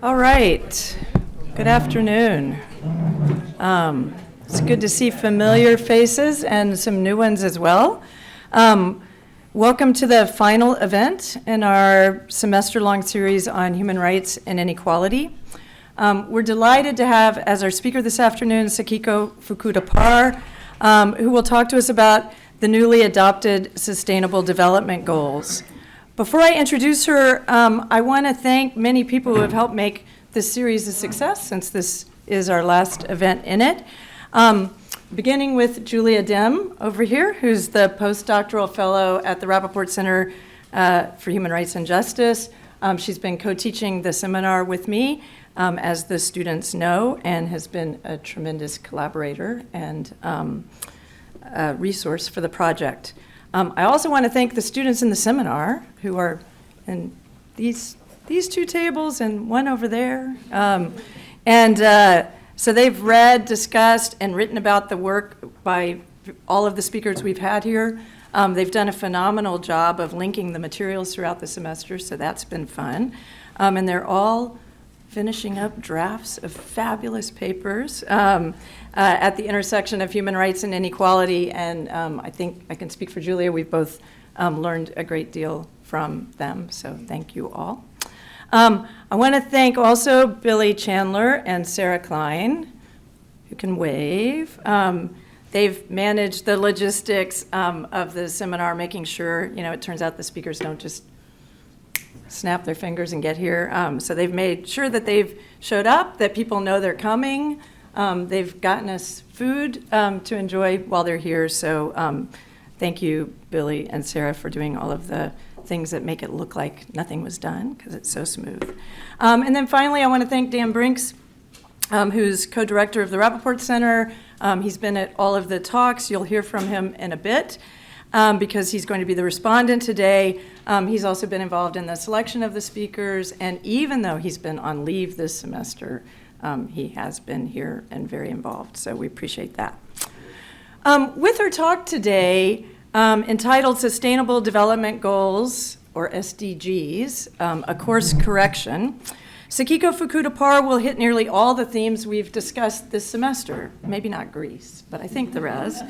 All right. Good afternoon. It's good to see familiar faces and some new ones as well. Welcome to the final event in our semester-long series on human rights and inequality. We're delighted to have as our speaker this afternoon Sakiko Fukuda-Parr, who will talk to us about the newly adopted Sustainable Development Goals. Before I introduce her, I want to thank many people who have helped make this series a success, since this is our last event in it. Beginning with Julia Dem over here, who's the postdoctoral fellow at the Rapoport Center for Human Rights and Justice. She's been co-teaching the seminar with me, as the students know, and has been a tremendous collaborator and resource for the project. I also want to thank the students in the seminar who are in these two tables and one over there. So they've read, discussed, and written about the work by all of the speakers we've had here. They've done a phenomenal job of linking the materials throughout the semester, so that's been fun. And they're all finishing up drafts of fabulous papers at the intersection of human rights and inequality. And I think I can speak for Julia. We've both learned a great deal from them, so thank you all. I want to thank also Billy Chandler and Sarah Klein, who can wave. They've managed the logistics of the seminar, making sure, it turns out the speakers don't just snap their fingers and get here. So they've made sure that they've showed up, that people know they're coming. They've gotten us food to enjoy while they're here. So thank you, Billy and Sarah, for doing all of the things that make it look like nothing was done, because it's so smooth. And then finally, I want to thank Dan Brinks, who's co-director of the Rapoport Center. He's been at all of the talks. You'll hear from him in a bit, because he's going to be the respondent today. He's also been involved in the selection of the speakers, and even though he's been on leave this semester, he has been here and very involved, so we appreciate that. With our talk today, entitled Sustainable Development Goals, or SDGs, a course correction, Sakiko Fukuda-Parr will hit nearly all the themes we've discussed this semester. Maybe not Greece, but I think the rest.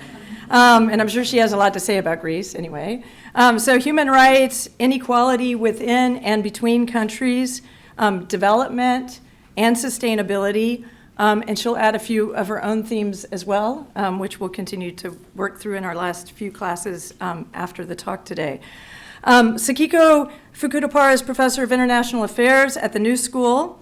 And I'm sure she has a lot to say about Greece anyway. So human rights, inequality within and between countries, development, and sustainability. And she'll add a few of her own themes as well, which we'll continue to work through in our last few classes after the talk today. Sakiko Fukuda-Parr is Professor of International Affairs at the New School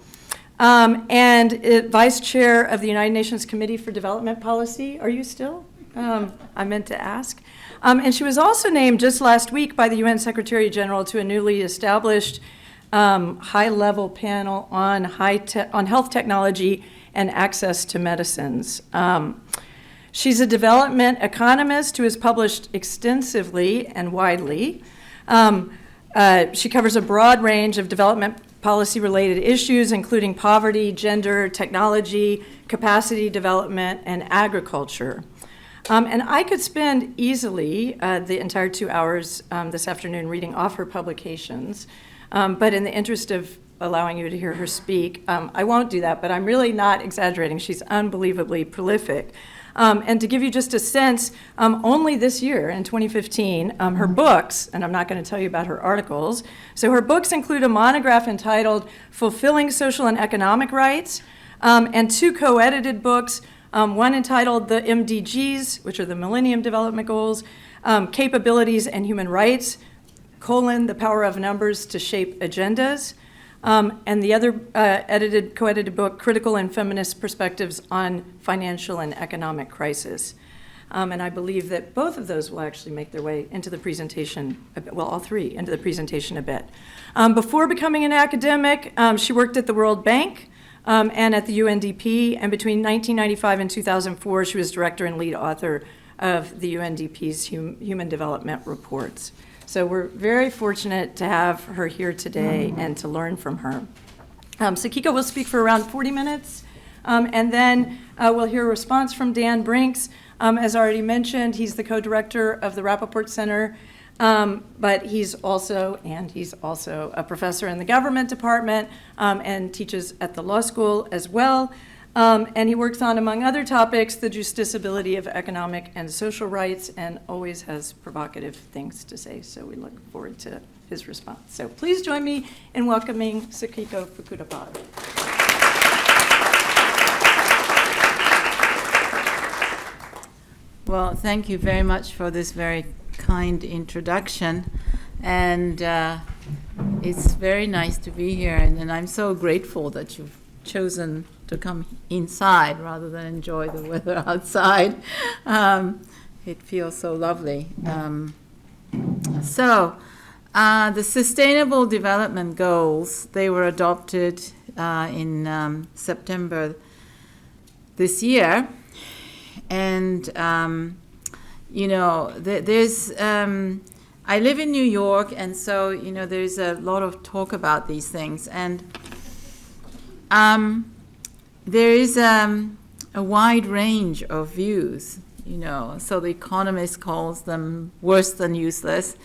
and Vice Chair of the United Nations Committee for Development Policy. Are you still? I meant to ask. And she was also named just last week by the UN Secretary General to a newly established high-level panel on health technology and access to medicines. She's a development economist who has published extensively and widely. She covers a broad range of development policy-related issues, including poverty, gender, technology, capacity development, and agriculture. And I could spend easily the entire 2 hours this afternoon reading off her publications, but in the interest of allowing you to hear her speak, I won't do that, but I'm really not exaggerating. She's unbelievably prolific. And to give you just a sense, only this year, in 2015, her books, and I'm not going to tell you about her articles, so her books include a monograph entitled Fulfilling Social and Economic Rights, and 2 co-edited books, one entitled The MDGs, which are the Millennium Development Goals, Capabilities and Human Rights, The Power of Numbers to Shape Agendas, and the other co-edited book, Critical and Feminist Perspectives on Financial and Economic Crisis. And I believe that both of those will actually make their way into the presentation, well, all 3, into the presentation a bit. Before becoming an academic, she worked at the World Bank and at the UNDP, and between 1995 and 2004, she was director and lead author of the UNDP's Human Development Reports. So we're very fortunate to have her here today and to learn from her. Sakiko will speak for around 40 minutes, and then we'll hear a response from Dan Brinks. As already mentioned, he's the co-director of the Rapoport Center, But he's also a professor in the government department and teaches at the law school as well. And he works on, among other topics, the justiciability of economic and social rights, and always has provocative things to say. So we look forward to his response. So please join me in welcoming Sakiko Fukuda-Parr. Well, thank you very much for this very kind introduction. And it's very nice to be here. And I'm so grateful that you've chosen to come inside rather than enjoy the weather outside. It feels so lovely. The Sustainable Development Goals, they were adopted in September this year. And, I live in New York, and so, there's a lot of talk about these things. And there is a wide range of views, so The Economist calls them worse than useless.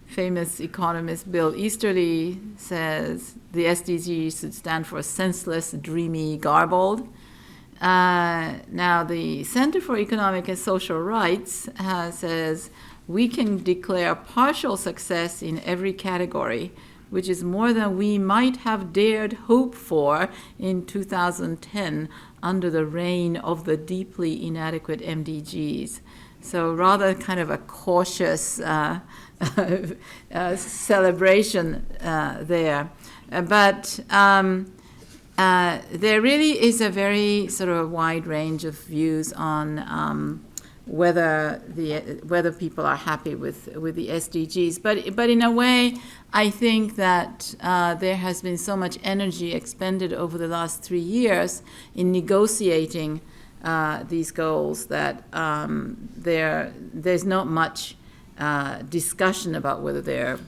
Famous economist Bill Easterly says the SDGs should stand for senseless, dreamy, garbled. Now, the Center for Economic and Social Rights says we can declare partial success in every category, which is more than we might have dared hope for in 2010 under the reign of the deeply inadequate MDGs. So rather kind of a cautious celebration there. But there really is a very sort of wide range of views on whether people are happy with the SDGs. But in a way, I think that there has been so much energy expended over the last 3 years in negotiating these goals that there's not much discussion about whether they're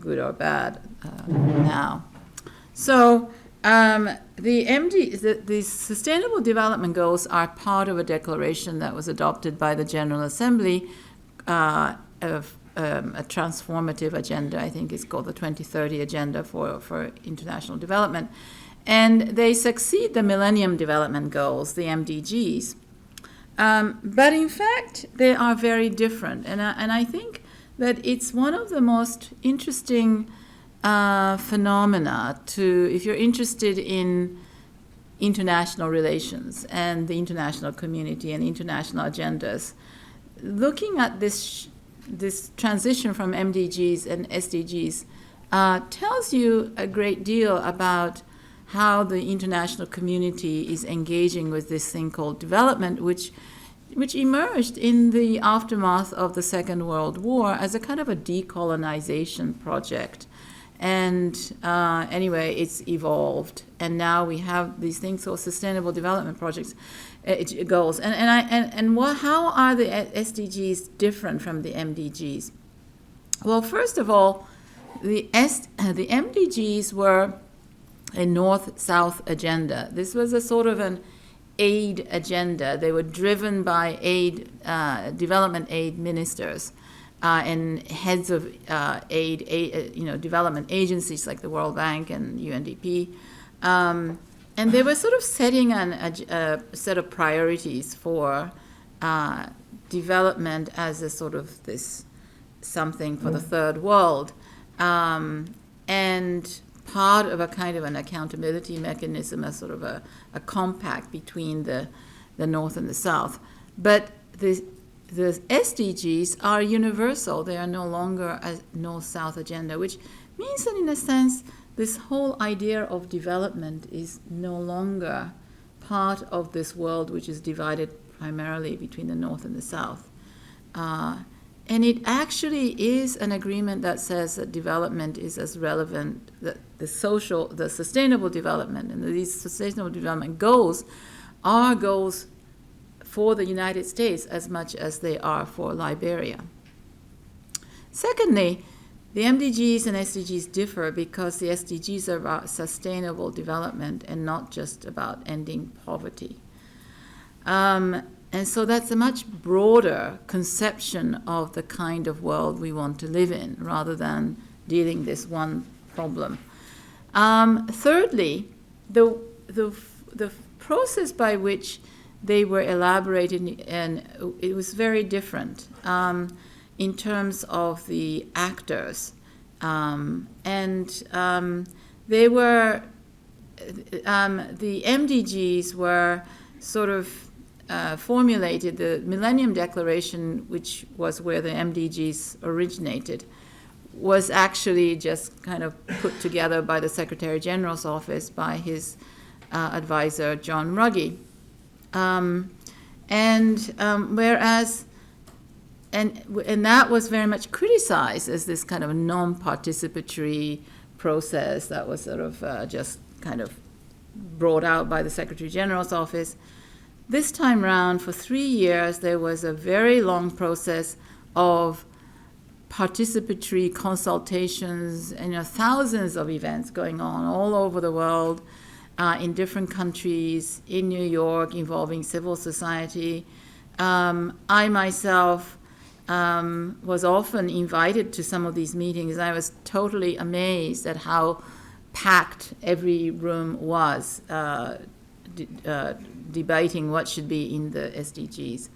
good or bad now. So the Sustainable Development Goals are part of a declaration that was adopted by the General Assembly of a transformative agenda. I think it's called the 2030 Agenda for International Development. And they succeed the Millennium Development Goals, the MDGs. But in fact, they are very different. And I think that it's one of the most interesting phenomena if you're interested in international relations and the international community and international agendas. Looking at this transition from MDGs and SDGs tells you a great deal about how the international community is engaging with this thing called development, which emerged in the aftermath of the Second World War as a kind of a decolonization project. And anyway, it's evolved, and now we have these things called Sustainable Development Projects goals. How are the SDGs different from the MDGs? Well, first of all, the MDGs were a North-South agenda. This was a sort of an aid agenda. They were driven by development aid ministers. And heads of development agencies like the World Bank and UNDP. And they were sort of setting a set of priorities for development as a sort of this something for the third world. And part of a kind of an accountability mechanism, a sort of a compact between the North and the South. But the SDGs are universal. They are no longer a North-South agenda, which means that in a sense, this whole idea of development is no longer part of this world which is divided primarily between the North and the South. And it actually is an agreement that says that development is as relevant, that the sustainable development, and these sustainable development goals are goals for the United States as much as they are for Liberia. Secondly, the MDGs and SDGs differ because the SDGs are about sustainable development and not just about ending poverty. And so that's a much broader conception of the kind of world we want to live in, rather than dealing this one problem. Thirdly, the process by which they were elaborated, and it was very different in terms of the actors. They were, the MDGs were sort of formulated. The Millennium Declaration, which was where the MDGs originated, was actually just kind of put together by the Secretary General's office by his advisor, John Ruggie. Whereas, and that was very much criticized as this kind of non-participatory process that was sort of just kind of brought out by the Secretary General's office. This time round, for 3 years, there was a very long process of participatory consultations, and thousands of events going on all over the world, in different countries, in New York, involving civil society. I myself was often invited to some of these meetings. I was totally amazed at how packed every room was, debating what should be in the SDGs.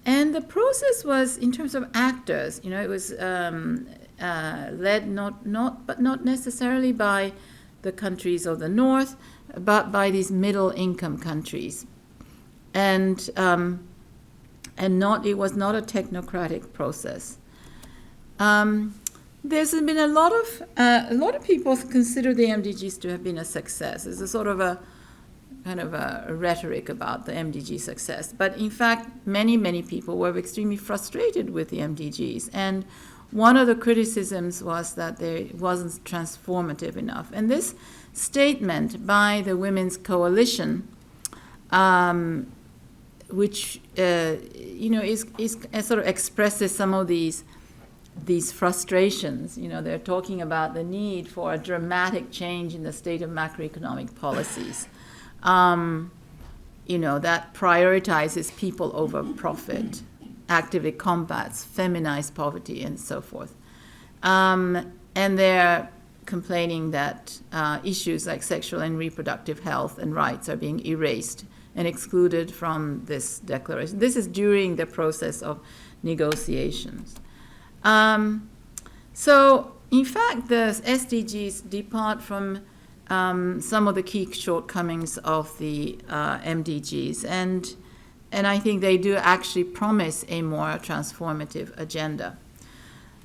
And the process was, in terms of actors, it was led not necessarily by the countries of the North, but by these middle-income countries, and it was not a technocratic process. There's been a lot of people consider the MDGs to have been a success. There's a sort of a kind of a rhetoric about the MDG success, but in fact, many people were extremely frustrated with the MDGs, and one of the criticisms was that they wasn't transformative enough. And this statement by the Women's Coalition, which is sort of expresses some of these frustrations. They're talking about the need for a dramatic change in the state of macroeconomic policies, that prioritizes people over profit, actively combats feminized poverty, and so forth. And they're complaining that issues like sexual and reproductive health and rights are being erased and excluded from this declaration. This is during the process of negotiations. So, in fact, the SDGs depart from some of the key shortcomings of the MDGs, and I think they do actually promise a more transformative agenda.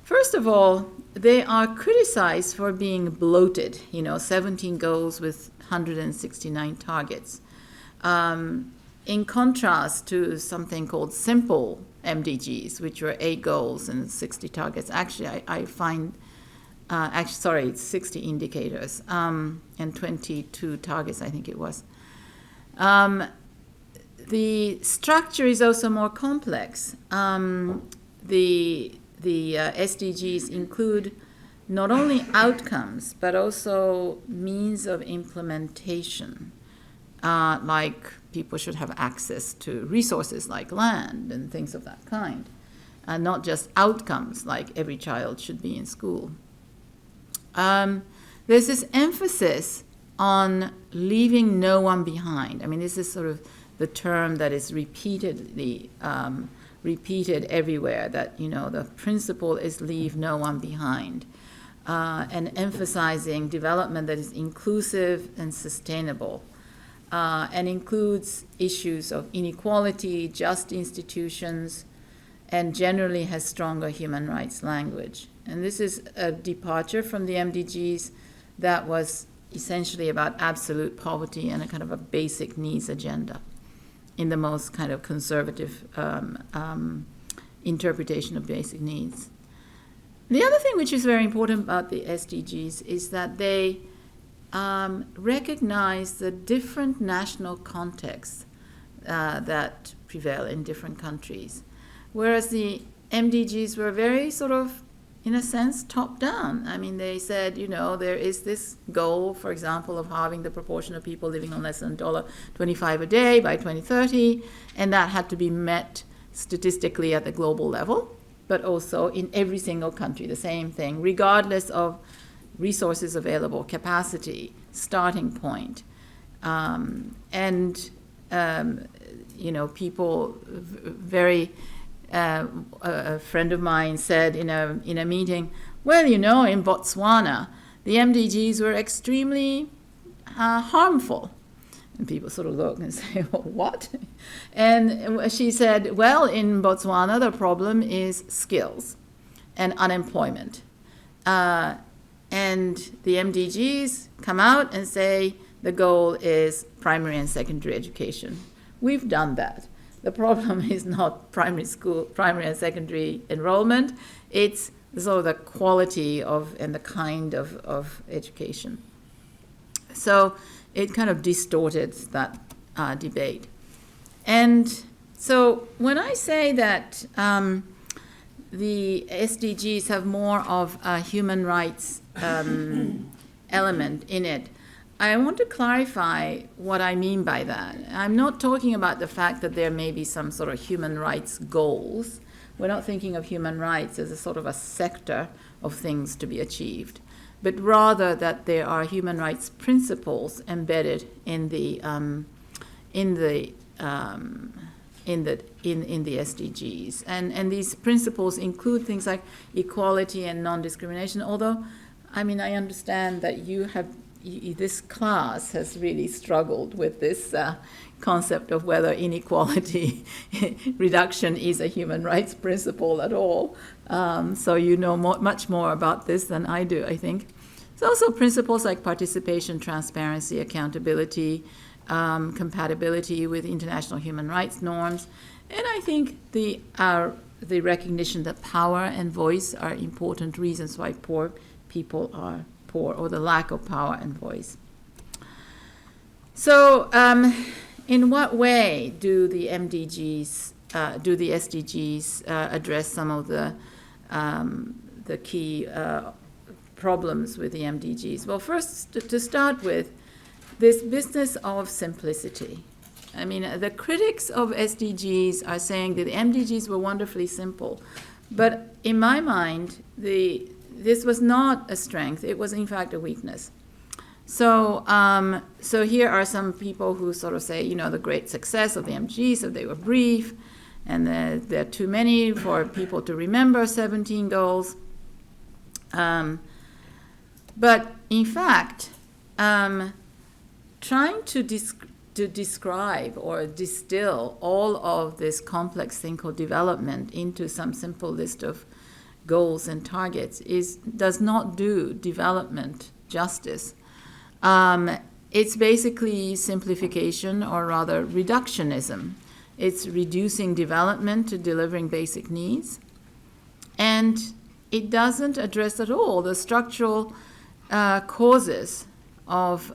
First of all, they are criticized for being bloated, 17 goals with 169 targets. In contrast to something called simple MDGs, which were 8 goals and 60 targets. Actually, I find, it's 60 indicators and 22 targets, I think it was. The structure is also more complex. The SDGs include not only outcomes, but also means of implementation, like people should have access to resources like land and things of that kind, and not just outcomes like every child should be in school. There's this emphasis on leaving no one behind. I mean, this is sort of the term that is repeated everywhere, that, the principle is leave no one behind, and emphasizing development that is inclusive and sustainable, and includes issues of inequality, just institutions, and generally has stronger human rights language. And this is a departure from the MDGs that was essentially about absolute poverty and a kind of a basic needs agenda in the most kind of conservative interpretation of basic needs. The other thing which is very important about the SDGs is that they recognize the different national contexts that prevail in different countries. Whereas the MDGs were very sort of in a sense, top-down. I mean, they said, there is this goal, for example, of halving the proportion of people living on less than $1.25 a day by 2030, and that had to be met statistically at the global level, but also in every single country, the same thing, regardless of resources available, capacity, starting point. People very... a friend of mine said in a meeting, well, in Botswana, the MDGs were extremely harmful. And people sort of look and say, well, what? And she said, well, in Botswana, the problem is skills and unemployment. And the MDGs come out and say the goal is primary and secondary education. We've done that. The problem is not primary and secondary enrollment. It's sort of the quality of and the kind of education. So it kind of distorted that debate. And so when I say that the SDGs have more of a human rights element in it, I want to clarify what I mean by that. I'm not talking about the fact that there may be some sort of human rights goals. We're not thinking of human rights as a sort of a sector of things to be achieved, but rather that there are human rights principles embedded in the SDGs, and these principles include things like equality and non-discrimination. Although, I mean, I understand that this class has really struggled with this concept of whether inequality reduction is a human rights principle at all. So you know much more about this than I do, I think. There's also principles like participation, transparency, accountability, compatibility with international human rights norms, and I think the recognition that power and voice are important reasons why poor people are poor, or the lack of power and voice. So in what way do the MDGs, do the SDGs address some of the key problems with the MDGs? Well, first, to start with, this business of simplicity. I mean, the critics of SDGs are saying that the MDGs were wonderfully simple, but in my mind, this was not a strength. It was, in fact, a weakness. So here are some people who sort of say, the great success of the MDGs, so they were brief, and there are too many for people to remember 17 goals. But in fact, trying to describe or distill all of this complex thing called development into some simple list of goals and targets does not do development justice. It's basically simplification, or rather reductionism. It's reducing development to delivering basic needs. And it doesn't address at all the structural causes of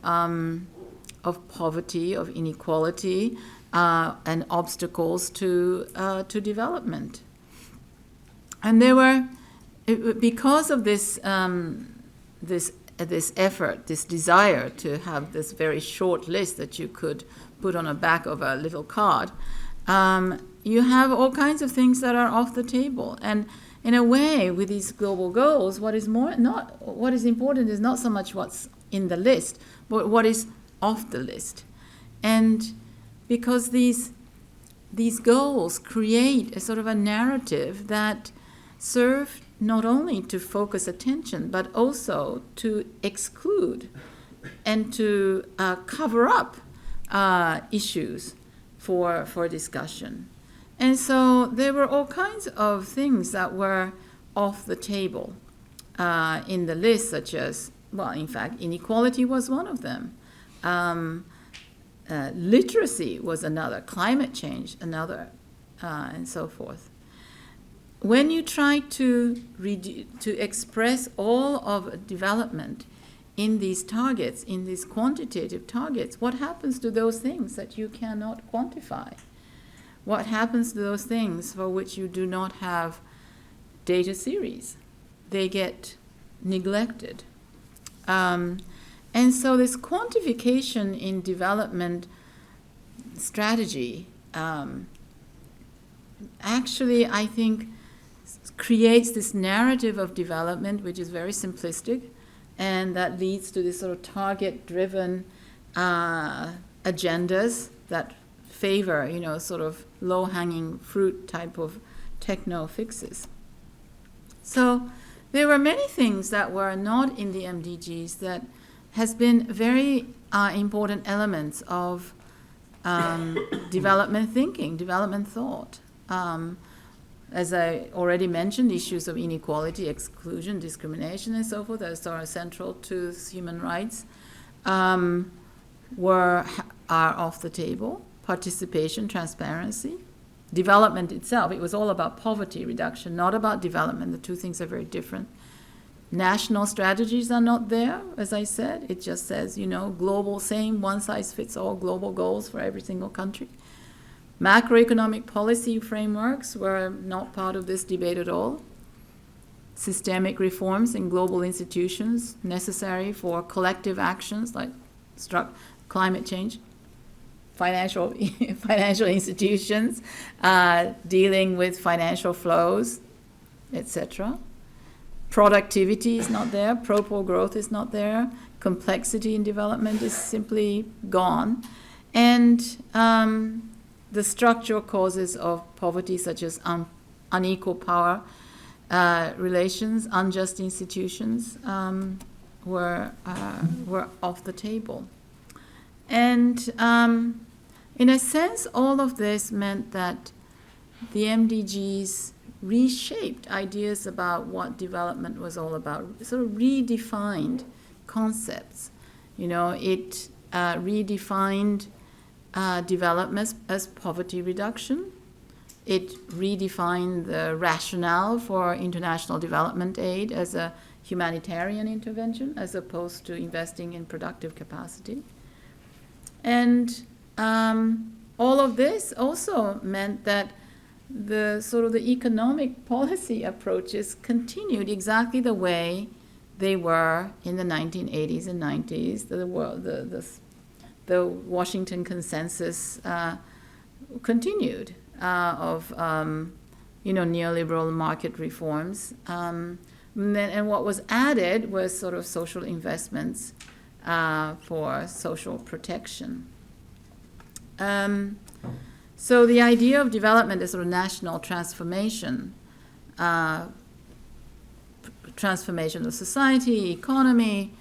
poverty, of inequality, and obstacles to development. And there were, because of this effort, this desire to have this very short list that you could put on the back of a little card, you have all kinds of things that are off the table. And in a way, with these global goals, what is important is not so much what's in the list, but what is off the list. And because these goals create a sort of a narrative that serve not only to focus attention, but also to exclude and to cover up issues for discussion. And so there were all kinds of things that were off the table in the list, such as, well, in fact, inequality was one of them. Literacy was another, climate change another, and so forth. When you try to express all of development in these targets, in these quantitative targets, what happens to those things that you cannot quantify? What happens to those things for which you do not have data series? they get neglected. And so this quantification in development strategy actually, I think, creates this narrative of development which is very simplistic, and that leads to this sort of target-driven agendas that favor, sort of low-hanging fruit type of techno fixes. So there were many things that were not in the MDGs that has been very important elements of development thinking, development thought. As I already mentioned, issues of inequality, exclusion, discrimination, and so forth, that are central to human rights, are off the table. Participation, transparency, development itself. It was all about poverty reduction, not about development. The two things are very different. National strategies are not there, as I said. It just says, global, same one-size-fits-all global goals for every single country. Macroeconomic policy frameworks were not part of this debate at all. Systemic reforms in global institutions necessary for collective actions like climate change, financial institutions, dealing with financial flows, etc. Productivity is not there. Pro-poor growth is not there. Complexity in development is simply gone. And the structural causes of poverty, such as unequal power relations, unjust institutions, were off the table. And in a sense, all of this meant that the MDGs reshaped ideas about what development was all about, sort of redefined concepts. It redefined development as poverty reduction. It redefined the rationale for international development aid as a humanitarian intervention as opposed to investing in productive capacity. And all of this also meant that the sort of the economic policy approaches continued exactly the way they were in the 1980s and 90s. The Washington Consensus continued of neoliberal market reforms, and what was added was sort of social investments for social protection. So the idea of development as sort of national transformation of society, economy,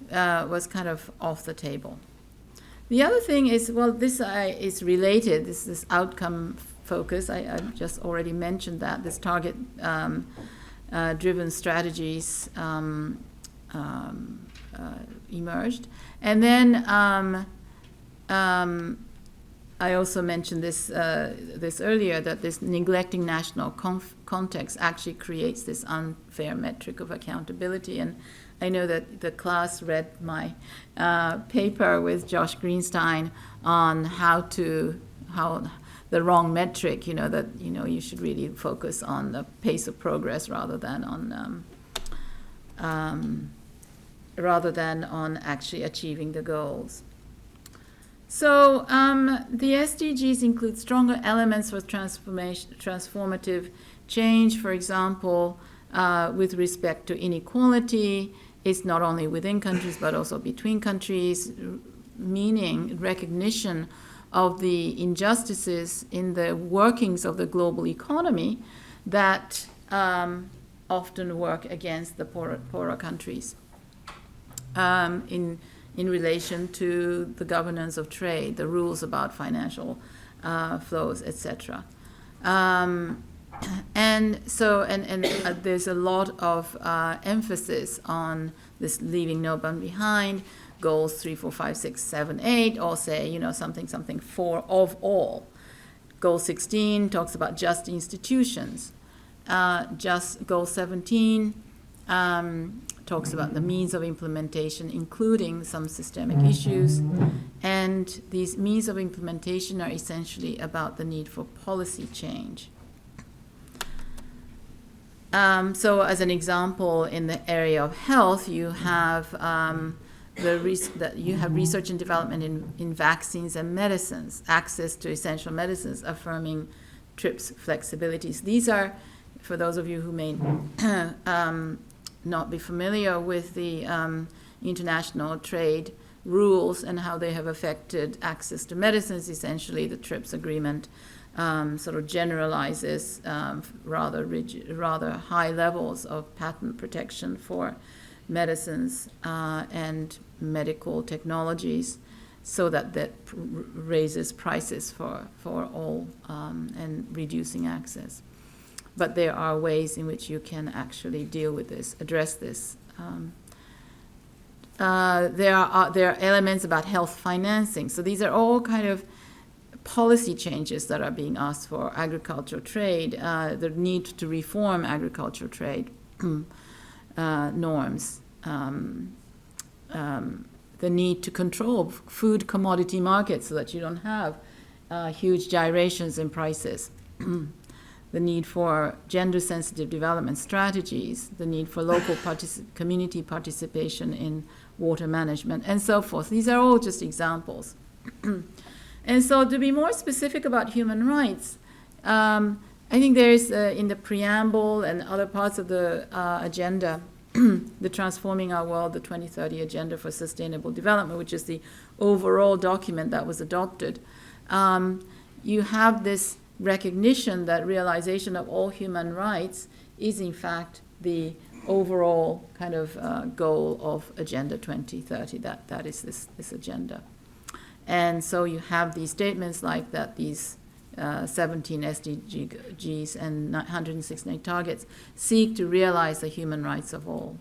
was kind of off the table. The other thing is, this is related, this outcome focus, I just already mentioned that, this target-driven strategies emerged. And then I also mentioned this earlier, that this neglecting national context actually creates this unfair metric of accountability. And I know that the class read my paper with Josh Greenstein on how the wrong metric, that you should really focus on the pace of progress rather than on actually achieving the goals. So the SDGs include stronger elements for transformative change. For example, with respect to inequality, it's not only within countries but also between countries, meaning recognition of the injustices in the workings of the global economy that often work against the poorer countries in relation to the governance of trade, the rules about financial flows, etc. And there's a lot of emphasis on this leaving no one behind. Goals 3, 4, 5, 6, 7, 8 all say, something for of all. Goal 16 talks about just institutions. Goal 17 talks about the means of implementation, including some systemic issues. And these means of implementation are essentially about the need for policy change. So as an example, in the area of health, you have research and development in vaccines and medicines, access to essential medicines, affirming TRIPS flexibilities. These are, for those of you who may not be familiar with the international trade rules and how they have affected access to medicines, essentially the TRIPS agreement sort of generalizes rather high levels of patent protection for medicines and medical technologies, so that raises prices for all and reducing access. But there are ways in which you can actually deal with this, address this. There are elements about health financing. So these are all kind of policy changes that are being asked for agricultural trade, the need to reform agricultural trade norms, the need to control food commodity markets so that you don't have huge gyrations in prices, the need for gender-sensitive development strategies, the need for local community participation in water management, and so forth. These are all just examples. And so to be more specific about human rights, I think there is, in the preamble and other parts of the agenda, the Transforming Our World, the 2030 Agenda for Sustainable Development, which is the overall document that was adopted, you have this recognition that realization of all human rights is in fact the overall kind of goal of Agenda 2030, that is this agenda. And so you have these statements like that these 17 SDGs and 169 targets seek to realize the human rights of all.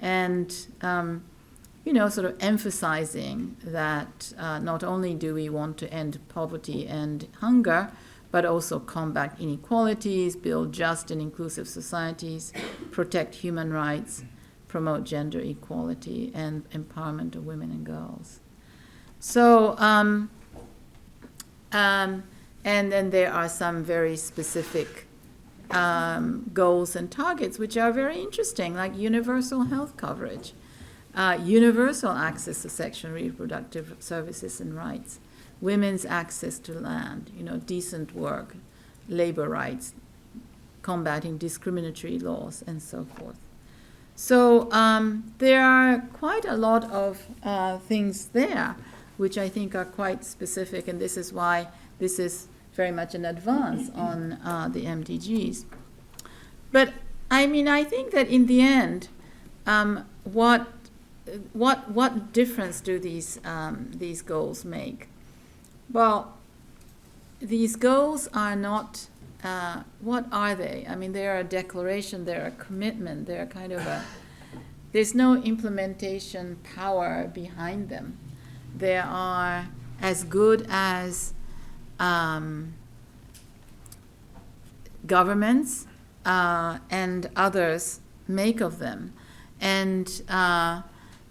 And, sort of emphasizing that not only do we want to end poverty and hunger, but also combat inequalities, build just and inclusive societies, protect human rights, promote gender equality, and empowerment of women and girls. So, and then there are some very specific goals and targets which are very interesting, like universal health coverage, universal access to sexual and reproductive services and rights, women's access to land, decent work, labor rights, combating discriminatory laws, and so forth. So there are quite a lot of things there which I think are quite specific, and this is why this is very much an advance on the MDGs. But I mean, I think that in the end, what difference do these goals make? Well, these goals are not. What are they? I mean, they are a declaration. They're a commitment. They're kind of there's no implementation power behind them. They are as good as governments and others make of them. And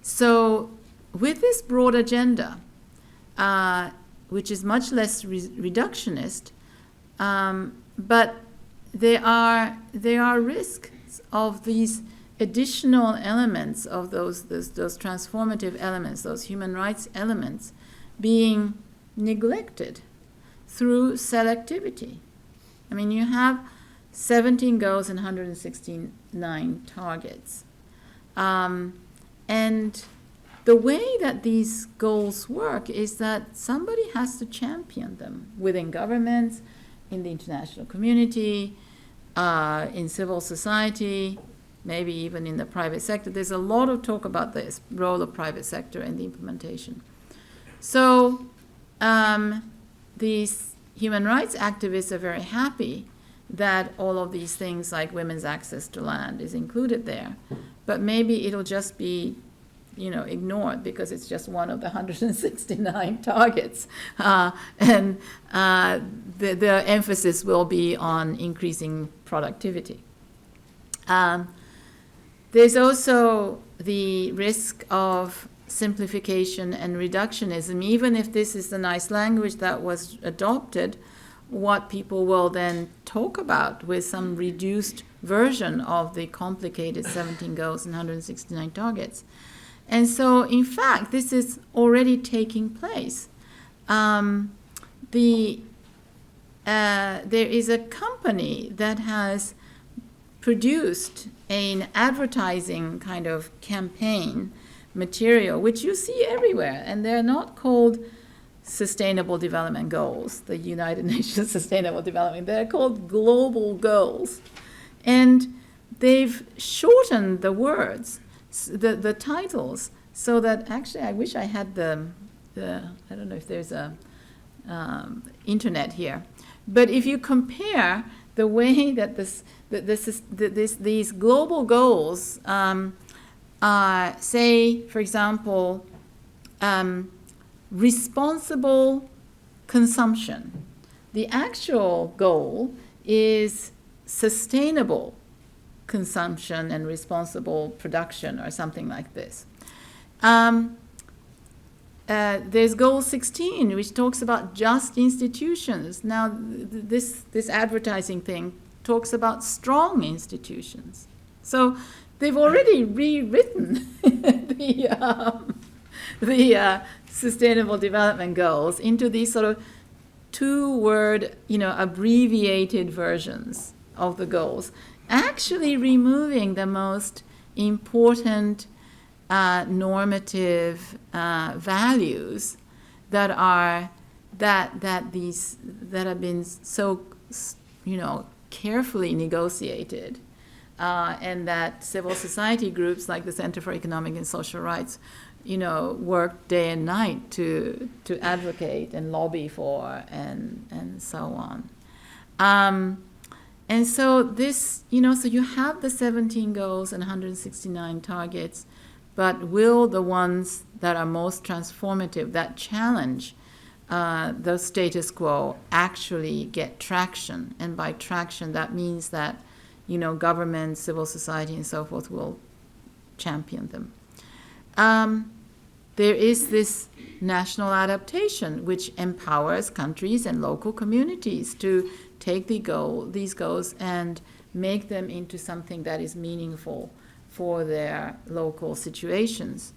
so with this broad agenda, which is much less reductionist, but there are risks of these additional elements of those transformative elements, those human rights elements, being neglected through selectivity. I mean, you have 17 goals and 169 targets. And the way that these goals work is that somebody has to champion them within governments, in the international community, in civil society, maybe even in the private sector. There's a lot of talk about the role of private sector in the implementation. So these human rights activists are very happy that all of these things like women's access to land is included there. But maybe it'll just be ignored because it's just one of the 169 targets. And the emphasis will be on increasing productivity. There's also the risk of simplification and reductionism. Even if this is the nice language that was adopted, what people will then talk about with some reduced version of the complicated 17 goals and 169 targets. And so, in fact, this is already taking place. There is a company that has produced an advertising kind of campaign material, which you see everywhere, and they're not called Sustainable Development Goals, the United Nations Sustainable Development. They're called global goals. And they've shortened the words, the titles, so that actually I wish I had the I don't know if there's a internet here, but if you compare the way that these global goals say, for example, responsible consumption. The actual goal is sustainable consumption and responsible production or something like this. There's goal 16, which talks about just institutions. Now, this advertising thing talks about strong institutions. So they've already rewritten the Sustainable Development Goals into these sort of two-word, abbreviated versions of the goals, actually removing the most important normative values that have been so carefully negotiated, and that civil society groups like the Center for Economic and Social Rights work day and night to advocate and lobby for, and so on. And so this, so you have the 17 goals and 169 targets, but will the ones that are most transformative, that challenge the status quo, actually get traction? And by traction, that means that, government, civil society, and so forth will champion them. There is this national adaptation, which empowers countries and local communities to take these goals and make them into something that is meaningful for their local situations.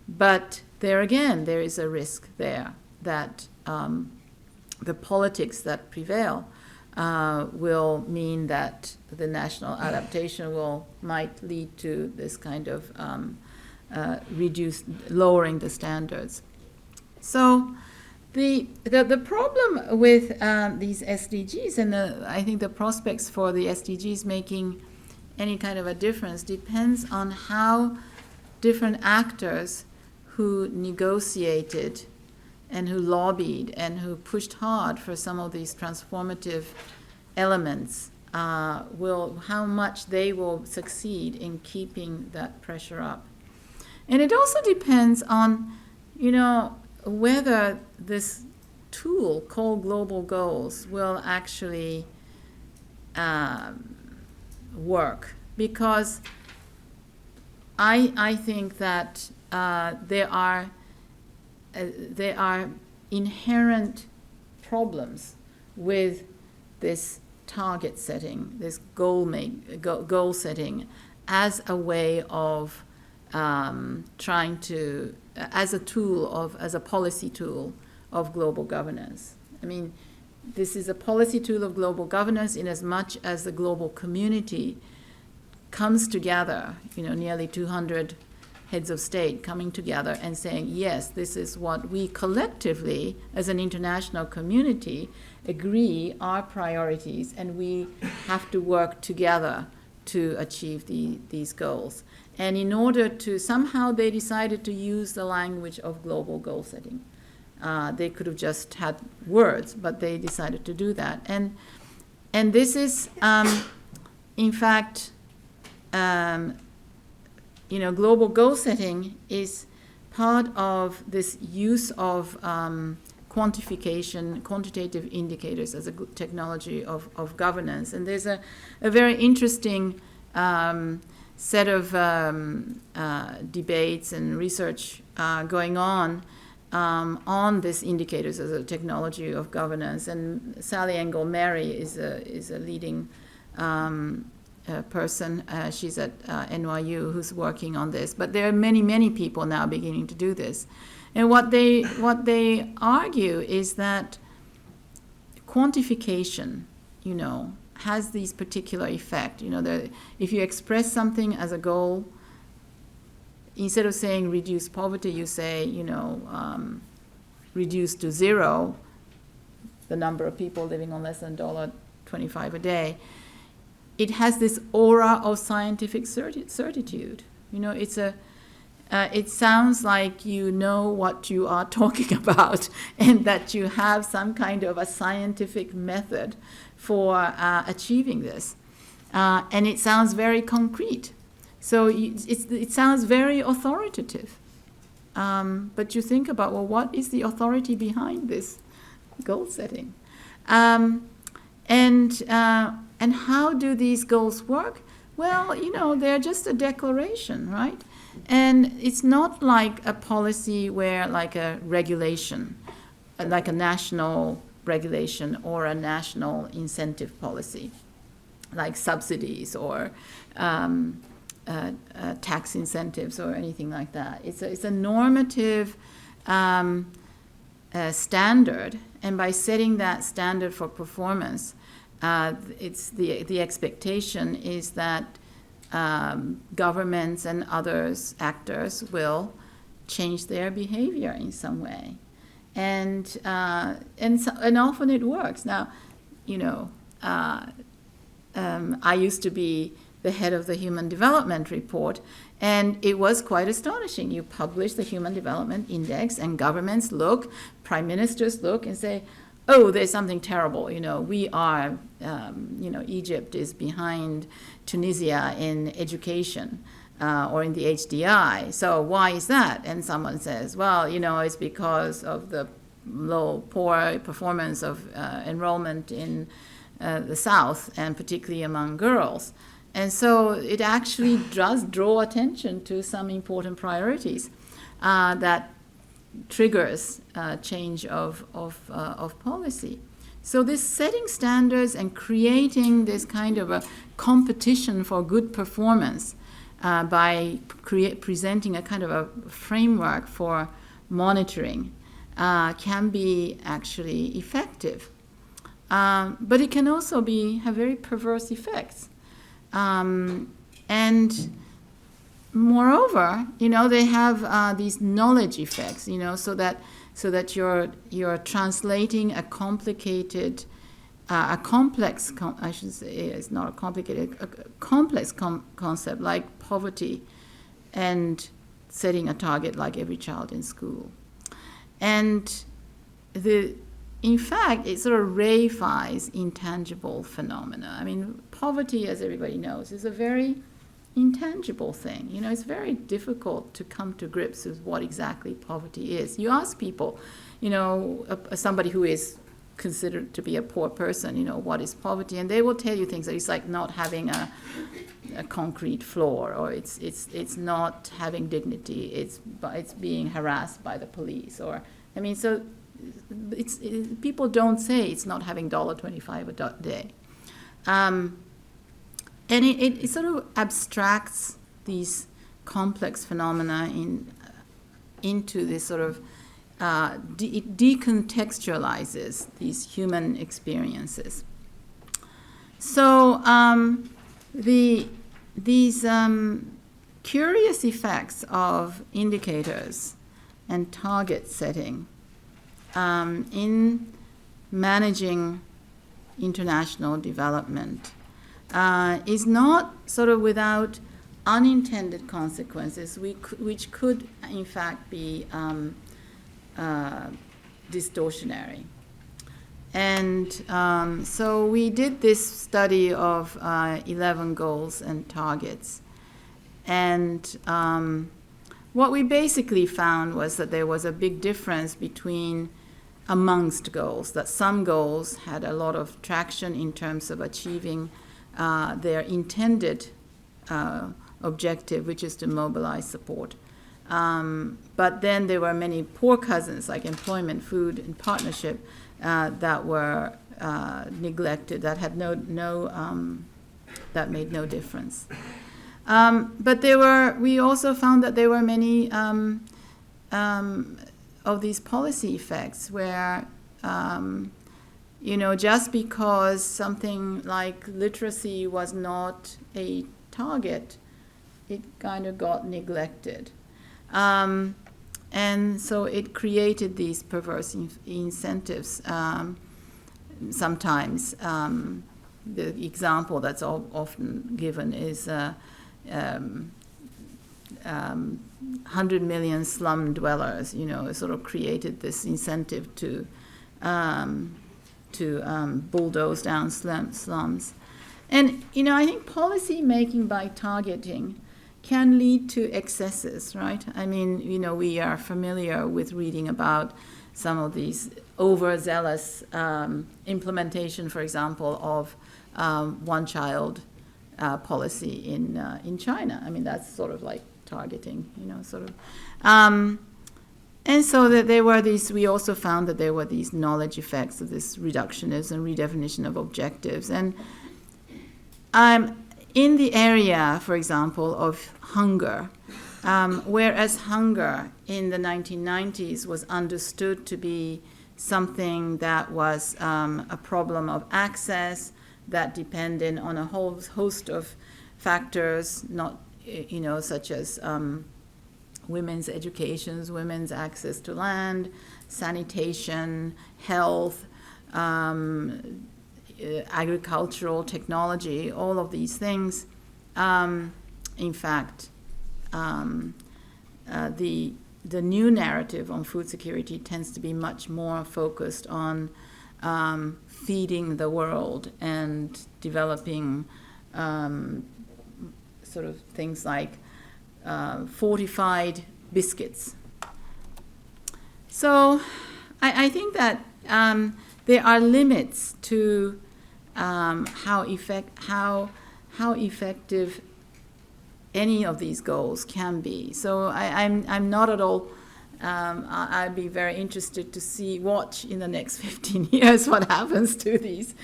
But there again, there is a risk there that the politics that prevail will mean that the national adaptation might lead to this kind of lowering the standards. So the problem with these SDGs, and I think the prospects for the SDGs making any kind of a difference, depends on how different actors who negotiated and who lobbied and who pushed hard for some of these transformative elements how much they will succeed in keeping that pressure up. And it also depends on, whether this tool called global goals will actually work. Because I think that there are inherent problems with this target setting, this goal setting, as a way of trying to, as a policy tool of global governance. I mean, this is a policy tool of global governance in as much as the global community comes together, nearly 200 heads of state coming together and saying, yes, this is what we collectively, as an international community, agree are priorities, and we have to work together to achieve these goals. And in order to, somehow they decided to use the language of global goal setting. They could have just had words, but they decided to do that. And this is, in fact, global goal setting is part of this use of quantitative indicators as a technology of governance. And there's a very interesting set of debates and research going on on these indicators as a technology of governance. And Sally Engel-Mary is a leading person. She's at NYU who's working on this. But there are many, many people now beginning to do this. And what they argue is that quantification, has these particular effect. If you express something as a goal, instead of saying reduce poverty, you say, reduce to zero the number of people living on less than $1.25 a day. It has this aura of scientific certitude. It sounds like you know what you are talking about and that you have some kind of a scientific method for achieving this. And it sounds very concrete. So it sounds very authoritative. But you think about, well, what is the authority behind this goal setting? And how do these goals work? Well, they're just a declaration, right? And it's not like a policy where like a regulation, like a national regulation or a national incentive policy, like subsidies or tax incentives or anything like that. It's a normative standard, and by setting that standard for performance, it's the expectation is that governments and actors will change their behavior in some way, and often it works. Now, I used to be the head of the Human Development Report, and it was quite astonishing. You publish the Human Development Index, and governments look, prime ministers look, and say, oh, there's something terrible. We are, Egypt is behind Tunisia in education or in the HDI. So why is that? And someone says, well, it's because of the poor performance of enrollment in the South, and particularly among girls. And so it actually does draw attention to some important priorities that triggers change of policy. So this setting standards and creating this kind of a competition for good performance by presenting a kind of a framework for monitoring can be actually effective. But it can also have very perverse effects. And moreover, they have these knowledge effects, so that you're translating a complex concept like poverty, and setting a target like every child in school. And in fact, it sort of reifies intangible phenomena. I mean, poverty, as everybody knows, is a very intangible thing. It's very difficult to come to grips with what exactly poverty is. You ask people, somebody who is considered to be a poor person, what is poverty? And they will tell you things like it's like not having a concrete floor, or it's not having dignity. It's being harassed by the police, so people don't say it's not having $1.25 a day. And it sort of abstracts these complex phenomena into this sort of, it decontextualizes these human experiences. So these curious effects of indicators and target setting in managing international development is not sort of without unintended consequences, which could in fact be distortionary. And so we did this study of 11 goals and targets. And what we basically found was that there was a big difference amongst goals, that some goals had a lot of traction in terms of achieving their intended objective, which is to mobilize support But then there were many poor cousins, like employment, food, and partnership, that were neglected, that had that made no difference. But we also found that there were many of these policy effects where, just because something like literacy was not a target, it kind of got neglected. And so it created these perverse incentives. Sometimes the example that's often given is 100 million slum dwellers, sort of created this incentive to bulldoze down slums. And, I think policy making by targeting can lead to excesses, right? I mean, we are familiar with reading about some of these overzealous implementation, for example, of one-child policy in China. I mean, that's sort of like targeting, sort of. And so that we also found that there were these knowledge effects of this reductionism, redefinition of objectives. And in the area, for example, of hunger, whereas hunger in the 1990s was understood to be something that was a problem of access that depended on a whole host of factors, not such as women's education, women's access to land, sanitation, health, agricultural technology, all of these things. In fact, the new narrative on food security tends to be much more focused on feeding the world and developing sort of things like fortified biscuits. So I think that there are limits to how effective any of these goals can be. So I'm not at all. I'd be very interested to watch in the next 15 years what happens to these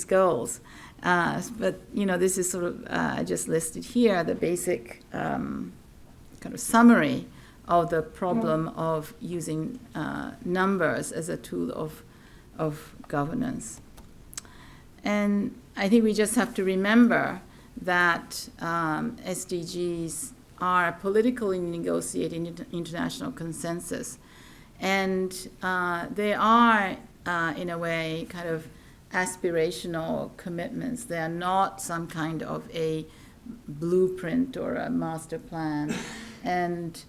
goals. But this is sort of I just listed here the basic kind of summary of the problem of using numbers as a tool of governance. And I think we just have to remember that SDGs are a politically negotiated international consensus. And they are, in a way, kind of aspirational commitments. They are not some kind of a blueprint or a master plan. And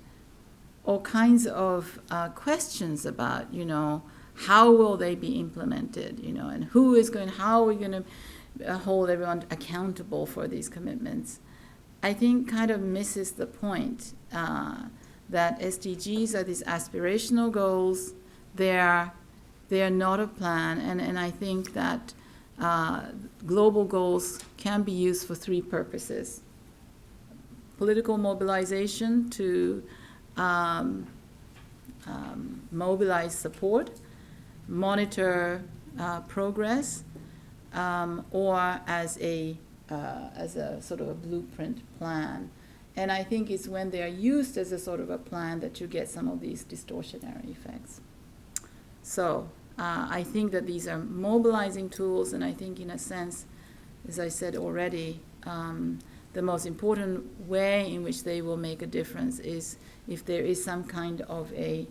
all kinds of questions about, how will they be implemented, and how are we going to hold everyone accountable for these commitments, I think kind of misses the point that SDGs are these aspirational goals. They are not a plan, and I think that global goals can be used for three purposes: political mobilization to mobilize support, monitor progress, or as a sort of a blueprint plan. And I think it's when they are used as a sort of a plan that you get some of these distortionary effects. So I think that these are mobilizing tools, and I think in a sense, as I said already, the most important way in which they will make a difference is if there is some kind of a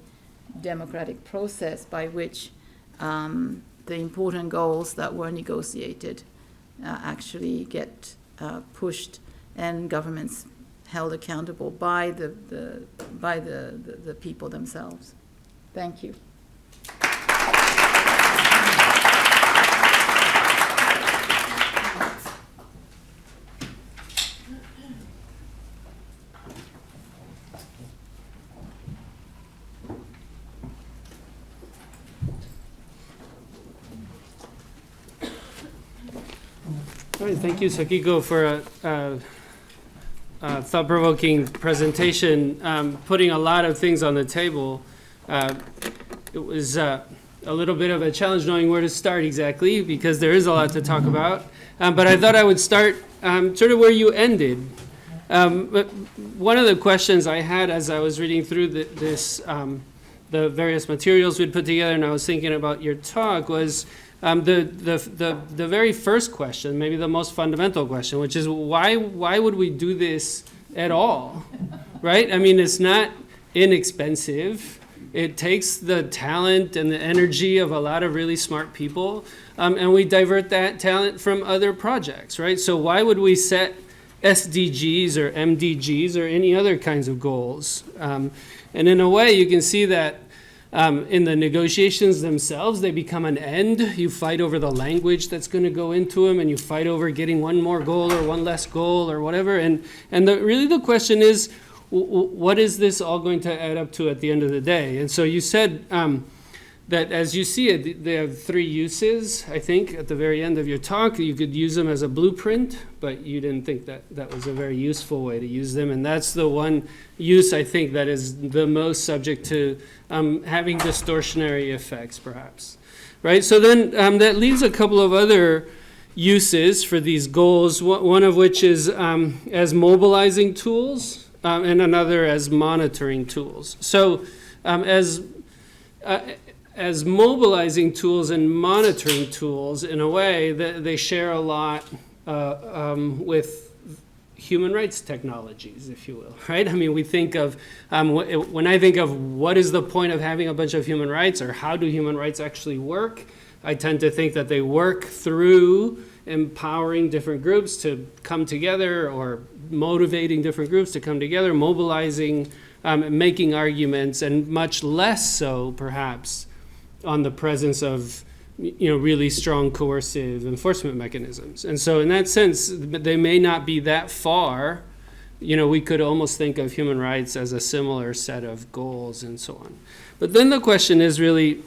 democratic process by which the important goals that were negotiated actually get pushed, and governments held accountable by the people themselves. Thank you. All right, thank you, Sakiko, for thought-provoking presentation, putting a lot of things on the table. It was a little bit of a challenge knowing where to start exactly, because there is a lot to talk about. But I thought I would start sort of where you ended. But one of the questions I had as I was reading through the various materials we'd put together, and I was thinking about your talk, was the very first question, maybe the most fundamental question, which is why would we do this at all, right? I mean, it's not inexpensive. It takes the talent and the energy of a lot of really smart people, and we divert that talent from other projects, right? So why would we set SDGs or MDGs or any other kinds of goals? And in a way, you can see that in the negotiations themselves, they become an end. You fight over the language that's going to go into them, and you fight over getting one more goal or one less goal or whatever. And really the question is, what is this all going to add up to at the end of the day? And so you said that as you see it, they have three uses, I think, at the very end of your talk. You could use them as a blueprint, but you didn't think that that was a very useful way to use them. And that's the one use, I think, that is the most subject to having distortionary effects, perhaps. Right? So then that leaves a couple of other uses for these goals, one of which is as mobilizing tools, and another as monitoring tools. So as mobilizing tools and monitoring tools, in a way, they share a lot with human rights technologies, if you will, right? I mean, we think of, when I think of what is the point of having a bunch of human rights, or how do human rights actually work, I tend to think that they work through empowering different groups to come together, or motivating different groups to come together, mobilizing, making arguments, and much less so, perhaps, on the presence of really strong coercive enforcement mechanisms. And so in that sense, they may not be that far. We could almost think of human rights as a similar set of goals and so on. But then the question is really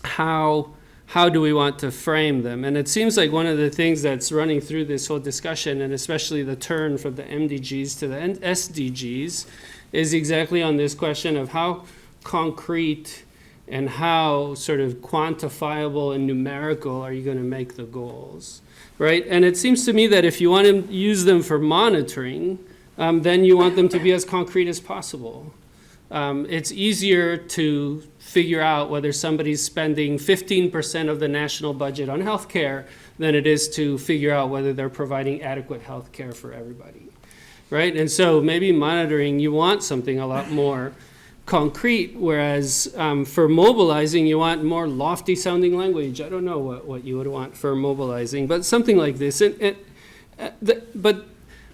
how do we want to frame them? And it seems like one of the things that's running through this whole discussion, and especially the turn from the MDGs to the SDGs, is exactly on this question of how concrete and how sort of quantifiable and numerical are you going to make the goals, right? And it seems to me that if you want to use them for monitoring, then you want them to be as concrete as possible. It's easier to figure out whether somebody's spending 15% of the national budget on healthcare than it is to figure out whether they're providing adequate healthcare for everybody, right? And so maybe monitoring, you want something a lot more concrete, whereas for mobilizing, you want more lofty sounding language. I don't know what you would want for mobilizing, but something like this.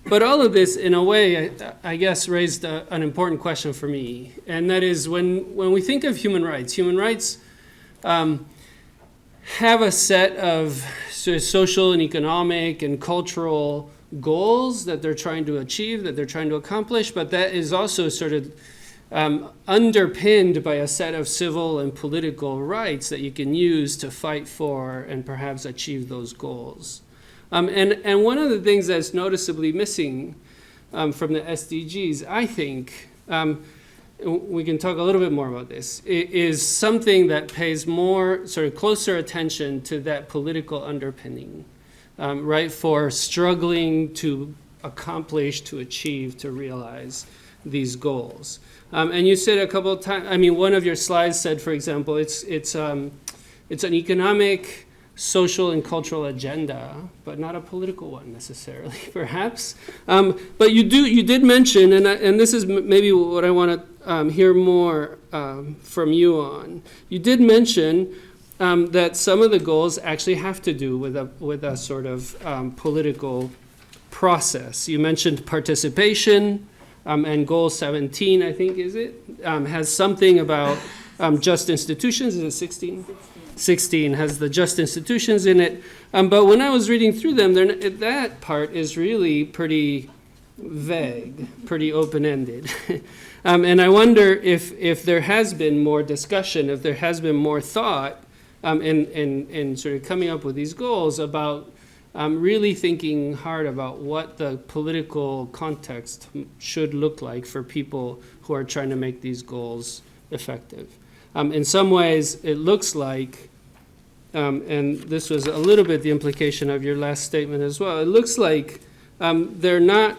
But all of this, in a way, I guess, raised an important question for me, and that is when we think of human rights have a set of sort of social and economic and cultural goals that they're trying to achieve, that they're trying to accomplish, but that is also sort of underpinned by a set of civil and political rights that you can use to fight for and perhaps achieve those goals. And one of the things that's noticeably missing from the SDGs, I think, we can talk a little bit more about this, is something that pays more sort of closer attention to that political underpinning, right, for struggling to accomplish, to achieve, to realize these goals. And you said a couple of times, I mean, one of your slides said, for example, it's an economic, social, and cultural agenda, but not a political one necessarily, perhaps. But you did mention, and this is maybe what I want to hear more from you on. You did mention that some of the goals actually have to do with a sort of political process. You mentioned participation. And goal 17, I think, is it, has something about just institutions. Is it 16? 16 has the just institutions in it. But when I was reading through them, that part is really pretty vague, pretty open-ended. And I wonder if there has been more discussion, if there has been more thought in sort of coming up with these goals about really thinking hard about what the political context should look like for people who are trying to make these goals effective. In some ways, it looks like, and this was a little bit the implication of your last statement as well, it looks like they're not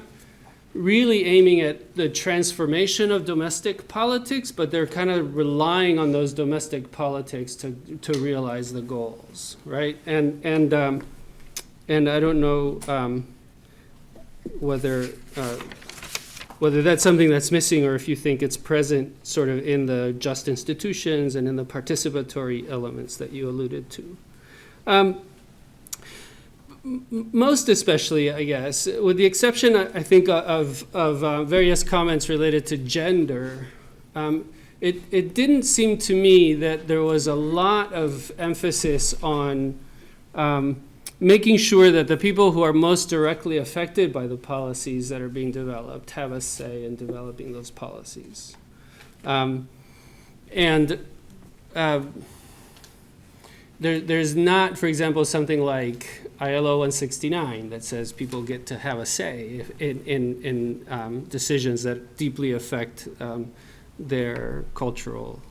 really aiming at the transformation of domestic politics, but they're kind of relying on those domestic politics to realize the goals, right? And I don't know whether that's something that's missing, or if you think it's present sort of in the just institutions and in the participatory elements that you alluded to. Most especially, I guess, with the exception, I think, of various comments related to gender, it didn't seem to me that there was a lot of emphasis on making sure that the people who are most directly affected by the policies that are being developed have a say in developing those policies. There's not, for example, something like ILO 169 that says people get to have a say in decisions that deeply affect their cultural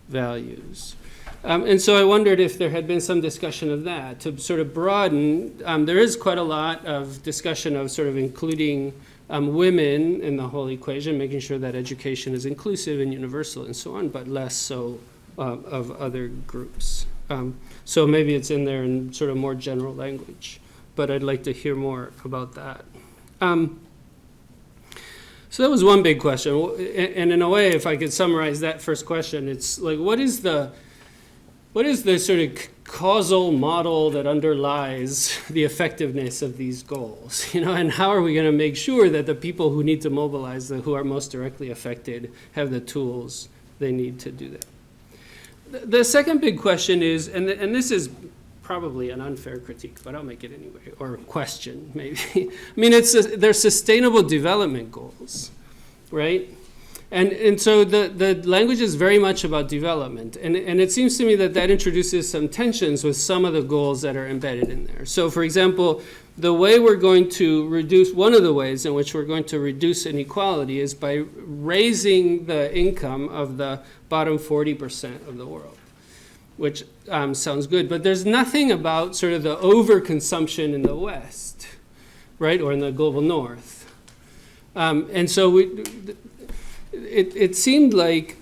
values. And so I wondered if there had been some discussion of that to sort of broaden. There is quite a lot of discussion of sort of including women in the whole equation, making sure that education is inclusive and universal and so on, but less so of other groups. So maybe it's in there in sort of more general language, but I'd like to hear more about that. So that was one big question. And in a way, if I could summarize that first question, it's like, what is the sort of causal model that underlies the effectiveness of these goals? And how are we going to make sure that the people who need to mobilize, who are most directly affected, have the tools they need to do that? The second big question is, and this is probably an unfair critique, but I'll make it anyway, or question maybe. I mean, they're sustainable development goals, right? And so the language is very much about development. And it seems to me that introduces some tensions with some of the goals that are embedded in there. So for example, the way we're going to reduce, one of the ways in which we're going to reduce inequality is by raising the income of the bottom 40% of the world, which sounds good. But there's nothing about sort of the overconsumption in the West, right, or in the global North. And so it seemed like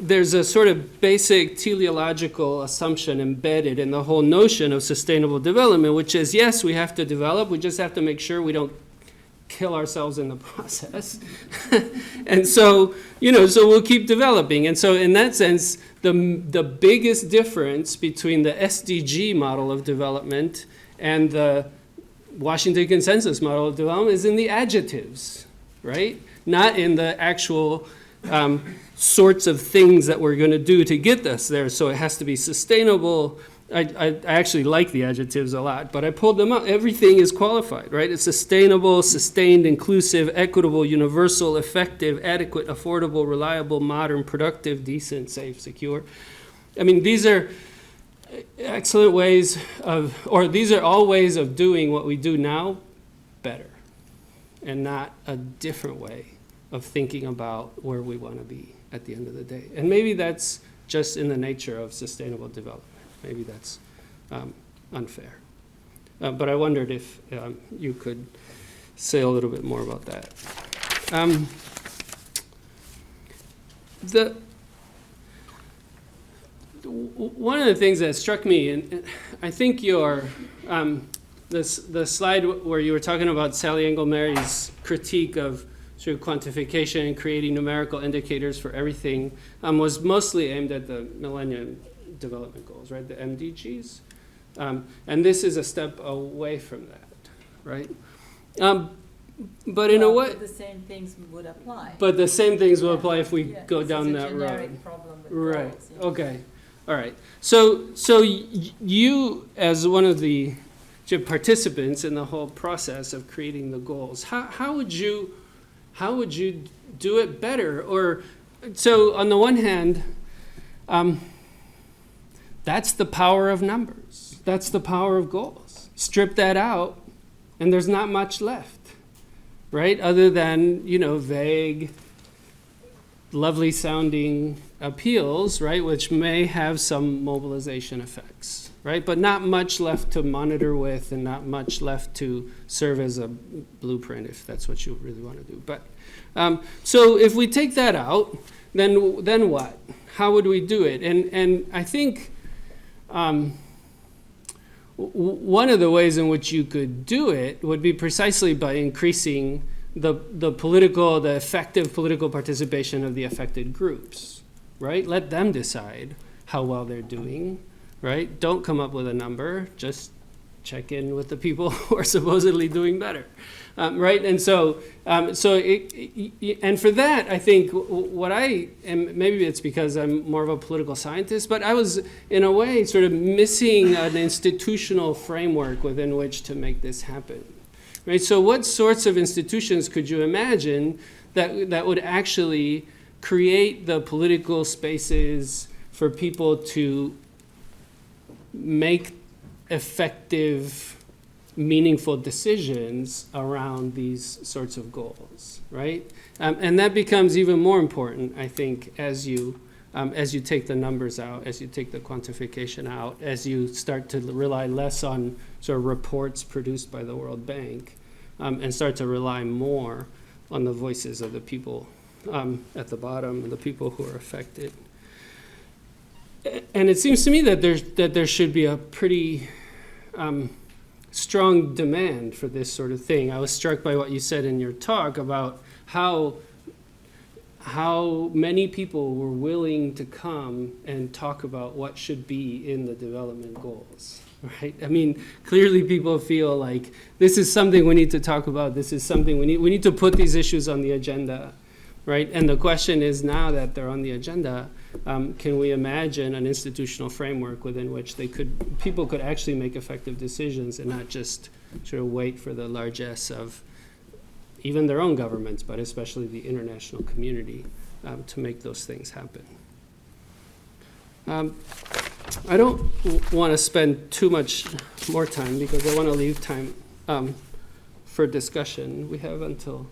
there's a sort of basic teleological assumption embedded in the whole notion of sustainable development, which is, yes, we have to develop, we just have to make sure we don't kill ourselves in the process. And so, so we'll keep developing. And so in that sense, the biggest difference between the SDG model of development and the Washington Consensus model of development is in the adjectives, right? Not in the actual sorts of things that we're going to do to get us there. So it has to be sustainable. I actually like the adjectives a lot, but I pulled them up. Everything is qualified, right? It's sustainable, sustained, inclusive, equitable, universal, effective, adequate, affordable, reliable, modern, productive, decent, safe, secure. I mean, these are excellent ways these are all ways of doing what we do now better, and not a different way of thinking about where we want to be at the end of the day. And maybe that's just in the nature of sustainable development. Maybe that's unfair. But I wondered if you could say a little bit more about that. One of the things that struck me, and I think the slide where you were talking about Sally Engelmary's critique of sort of quantification and creating numerical indicators for everything was mostly aimed at the Millennium Development Goals, right? The MDGs. And this is a step away from that, right? But in a way, the same things would apply. But the same things will apply if we go down that road. It's a generic problem with right. goals, yeah. Okay. All right. So you, as one of the participants in the whole process of creating the goals, how would you do it better? Or so on the one hand, That's the power of numbers. That's the power of goals. Strip that out, and there's not much left, right? Other than, vague, lovely sounding appeals, right? Which may have some mobilization effects, right? But not much left to monitor with, and not much left to serve as a blueprint, if that's what you really want to do. But so if we take that out, then what? How would we do it? And I think one of the ways in which you could do it would be precisely by increasing the effective political participation of the affected groups, right? Let them decide how well they're doing, right? Don't come up with a number, just check in with the people who are supposedly doing better, right? And and for that, I think what and maybe it's because I'm more of a political scientist, but I was in a way sort of missing an institutional framework within which to make this happen, right? So what sorts of institutions could you imagine that would actually create the political spaces for people to make effective, meaningful decisions around these sorts of goals, right? And that becomes even more important, I think, as you take the numbers out, as you take the quantification out, as you start to rely less on sort of reports produced by the World Bank, and start to rely more on the voices of the people at the bottom, the people who are affected. And it seems to me that there should be a pretty strong demand for this sort of thing. I was struck by what you said in your talk about how many people were willing to come and talk about what should be in the development goals, right? I mean, clearly people feel like this is something we need to talk about. This is something we need to put these issues on the agenda, right? And the question is, now that they're on the agenda, can we imagine an institutional framework within which people could actually make effective decisions and not just sort of wait for the largesse of even their own governments, but especially the international community, to make those things happen. I don't want to spend too much more time because I want to leave time for discussion. We have until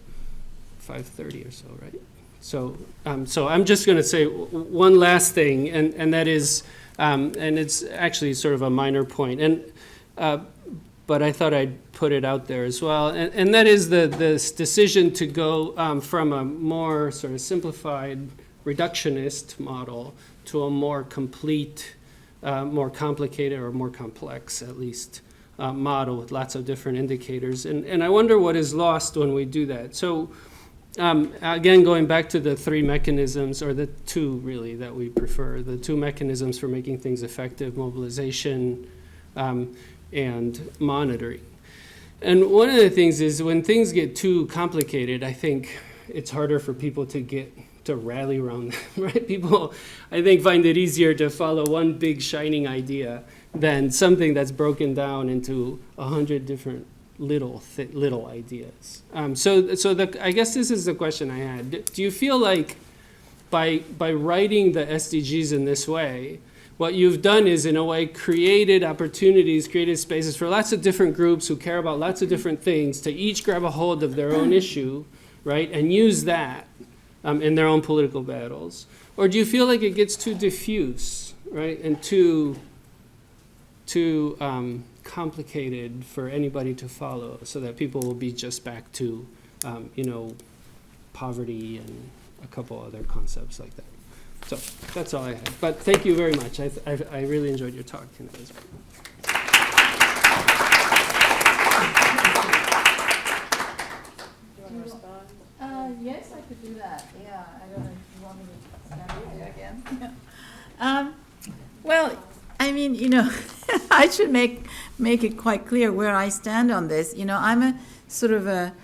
5:30 or so, right? So I'm just going to say one last thing, and that is, and it's actually sort of a minor point, but I thought I'd put it out there as well, and that is this decision to go from a more sort of simplified reductionist model to a more complete, more complicated, or more complex at least, model with lots of different indicators. And I wonder what is lost when we do that. So again, going back to the three mechanisms, or the two really that we prefer, the two mechanisms for making things effective: mobilization and monitoring. And one of the things is, when things get too complicated, I think it's harder for people to rally around them, right? People, I think, find it easier to follow one big shining idea than something that's broken down into 100 different little ideas. I guess this is the question I had. Do you feel like by writing the SDGs in this way, what you've done is, in a way, created opportunities, created spaces for lots of different groups who care about lots of different things to each grab a hold of their own issue, right, and use that in their own political battles? Or do you feel like it gets too diffuse, right, and too complicated for anybody to follow, so that people will be just back to, poverty and a couple other concepts like that? So that's all I had. But thank you very much. I really enjoyed your talk tonight as well. Do you want to respond? Yes, I could do that. Yeah, I don't know if you want me to stand over there again. Well, I mean, I should make it quite clear where I stand on this. I'm a sort of a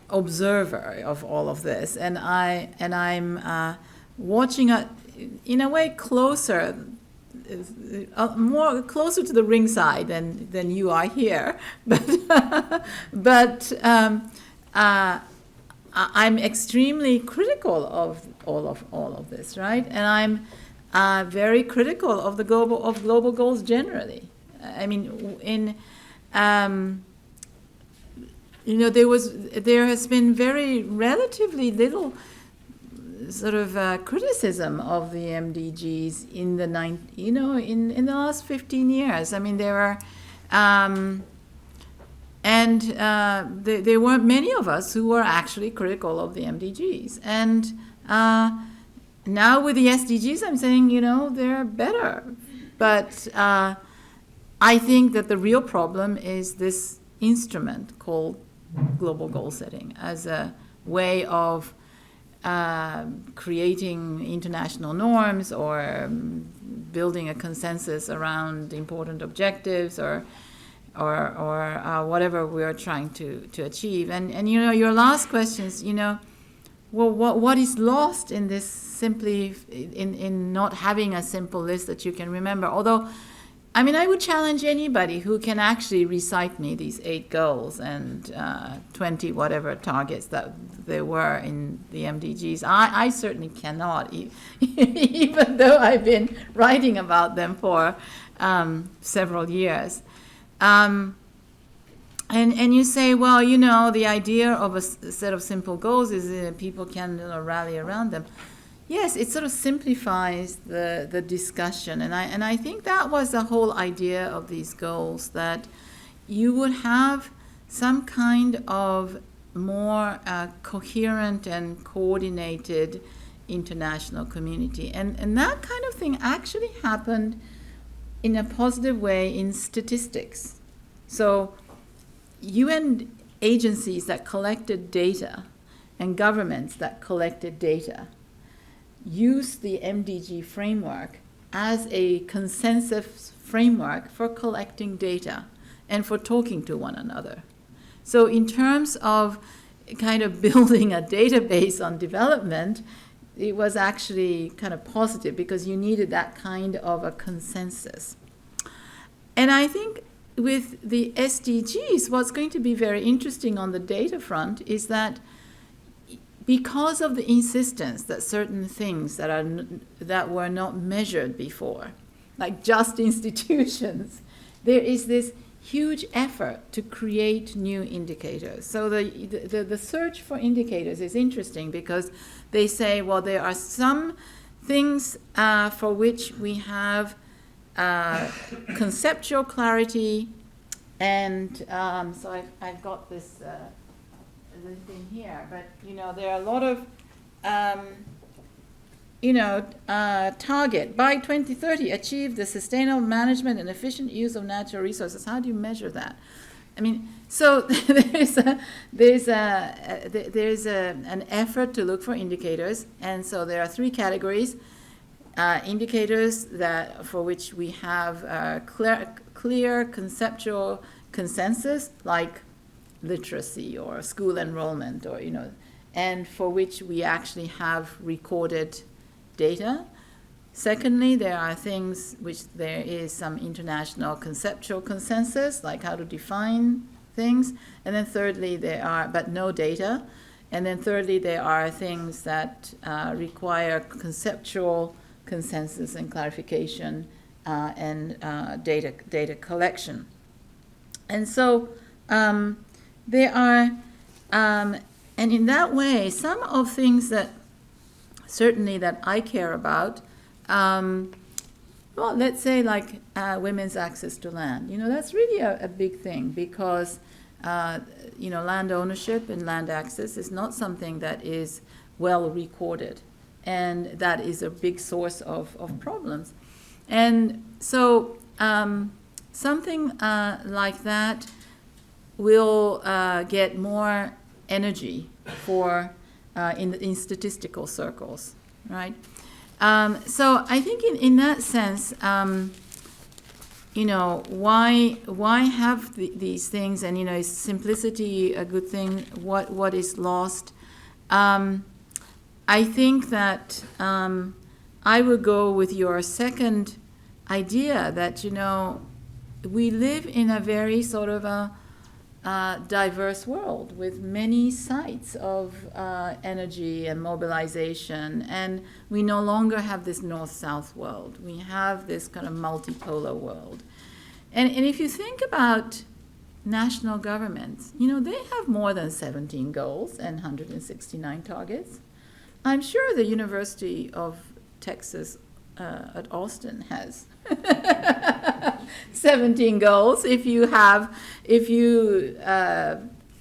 observer of all of this, and I'm watching it in a way closer to the ringside than you are here, but I'm extremely critical of all of this, right? And very critical of the global goals generally. I mean, there has been very relatively little sort of criticism of the MDGs in the in the last 15 years. I mean, there were there weren't many of us who were actually critical of the MDGs. And now with the SDGs, I'm saying, they're better. But I think that the real problem is this instrument called global goal setting as a way of creating international norms or building a consensus around important objectives or whatever we're trying to achieve. And your last questions, well, what is lost in this simply in not having a simple list that you can remember? Although, I mean, I would challenge anybody who can actually recite me these 8 goals and 20 whatever targets that there were in the MDGs. I certainly cannot, even though I've been writing about them for several years. And you say, well, the idea of a set of simple goals is that people can rally around them. Yes, it sort of simplifies the discussion, and I think that was the whole idea of these goals, that you would have some kind of more coherent and coordinated international community, and that kind of thing actually happened in a positive way in statistics. So UN agencies that collected data and governments that collected data use the MDG framework as a consensus framework for collecting data and for talking to one another. So in terms of kind of building a database on development, it was actually kind of positive because you needed that kind of a consensus. And I think with the SDGs, what's going to be very interesting on the data front is that because of the insistence that certain things that were not measured before, like just institutions, there is this huge effort to create new indicators. So the search for indicators is interesting because they say, well, there are some things for which we have conceptual clarity, and so I've got this thing here, but there are a lot of target by 2030 achieve the sustainable management and efficient use of natural resources. How do you measure that? I mean, so there's an effort to look for indicators, and so there are 3 categories. Indicators for which we have clear conceptual consensus, like literacy or school enrollment, or and for which we actually have recorded data. Secondly, there are things which there is some international conceptual consensus, like how to define things. And then thirdly, there are, but no data. And then thirdly, there are things that require conceptual consensus and clarification and data collection. And so there are, and in that way, some of things that certainly that I care about, well, let's say like women's access to land. That's really a big thing because, land ownership and land access is not something that is well recorded. And that is a big source of problems. And so something like that will get more energy for in statistical circles, right? So I think in that sense, why have these things? And is simplicity a good thing? What is lost? I think that I would go with your second idea that we live in a very sort of a diverse world with many sites of energy and mobilization, and we no longer have this north-south world. We have this kind of multipolar world. And if you think about national governments, they have more than 17 goals and 169 targets. I'm sure the University of Texas at Austin has 17 goals. If you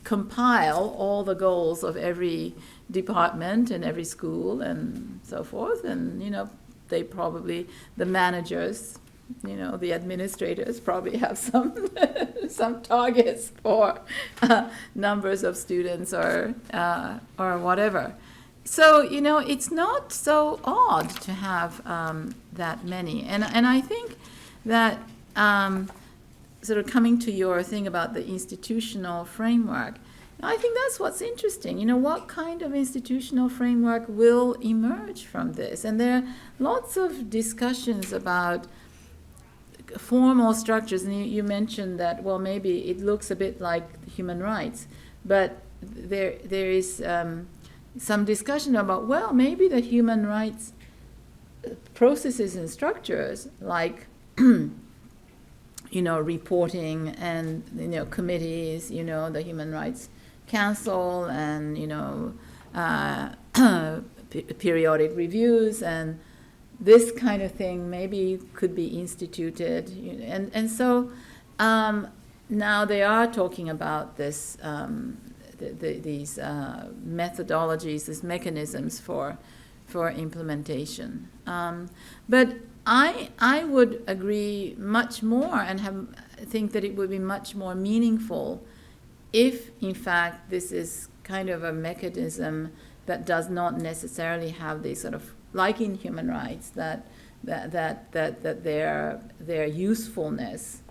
compile all the goals of every department and every school and so forth, and they probably, the managers, the administrators probably have some targets for numbers of students or whatever. So, it's not so odd to have that many. And I think that sort of coming to your thing about the institutional framework, I think that's what's interesting. What kind of institutional framework will emerge from this? And there are lots of discussions about formal structures. And you mentioned that, well, maybe it looks a bit like human rights, but there is some discussion about, well, maybe the human rights processes and structures, like reporting and committees, the Human Rights Council, and periodic reviews, and this kind of thing maybe could be instituted, and so now they are talking about this. These methodologies, these mechanisms for implementation. But I would agree much more and think that it would be much more meaningful if, in fact, this is kind of a mechanism that does not necessarily have these sort of, like in human rights, that their usefulness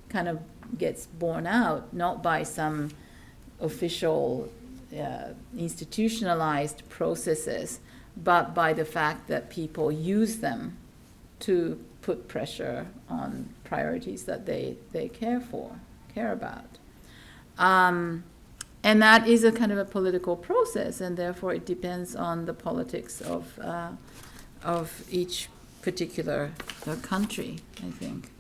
kind of gets borne out, not by some official institutionalized processes, but by the fact that people use them to put pressure on priorities that they care about. And that is a kind of a political process, and therefore it depends on the politics of each particular country, I think.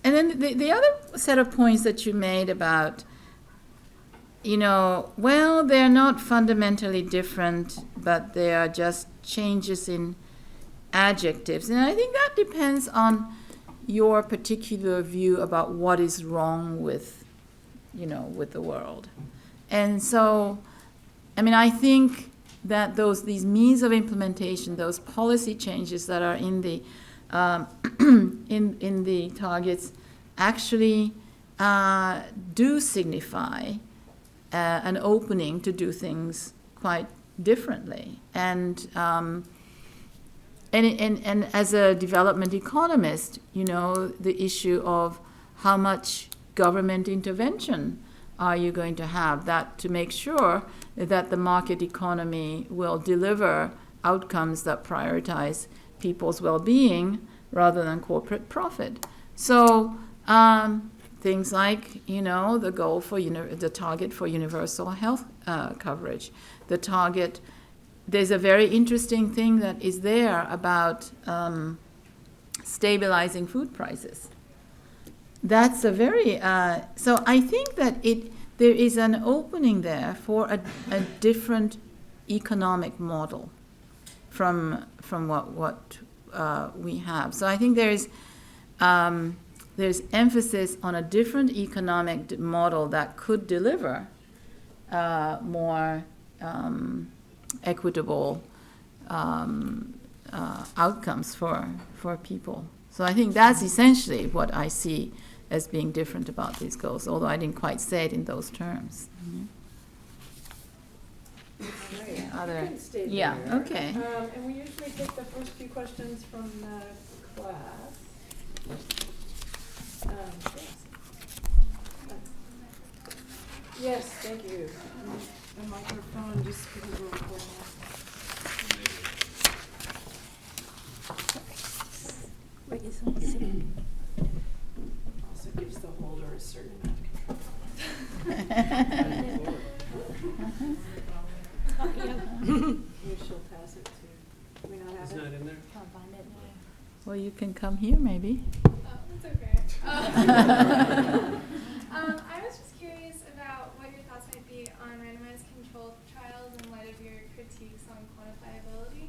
And then the other set of points that you made about, well, they're not fundamentally different, but they are just changes in adjectives. And I think that depends on your particular view about what is wrong with, with the world. And so, I think that these means of implementation, those policy changes that are in the in the targets actually do signify an opening to do things quite differently. And as a development economist, the issue of how much government intervention are you going to have that to make sure that the market economy will deliver outcomes that prioritize people's well-being rather than corporate profit. So things like, the goal for the target for universal health coverage, the target. There's a very interesting thing that is there about stabilizing food prices. That's a very so I think that there is an opening there for a different economic model from what we have. So I think there's emphasis on a different economic model that could deliver more equitable outcomes for people. So I think that's essentially what I see as being different about these goals, although I didn't quite say it in those terms. Yeah, okay. And we usually take the first few questions from the class. Yes, thank you. The microphone, just because we're recording. Also gives the certain amount of control. You shall pass it to, do we not have It's it? not in there? Can't find it now. Well, you can come here maybe. Oh, that's okay. I was just curious about what your thoughts might be on randomized controlled trials in light of your critiques on quantifiability,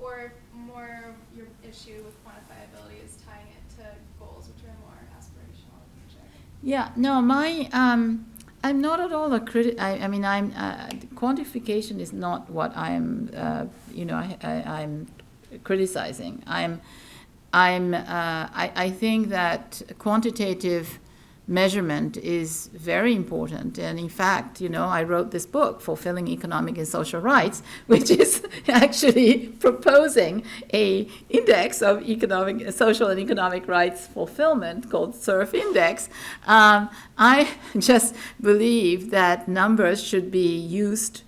or more your issue with quantifiability is tying it to goals which are more aspirational in nature. Yeah, no, I'm not at all a critic. I mean, quantification is not what I'm, I'm criticizing. I think that quantitative measurement is very important. And in fact, I wrote this book, Fulfilling Economic and Social Rights, which is actually proposing a index of social and economic rights fulfillment called SURF Index. I just believe that numbers should be used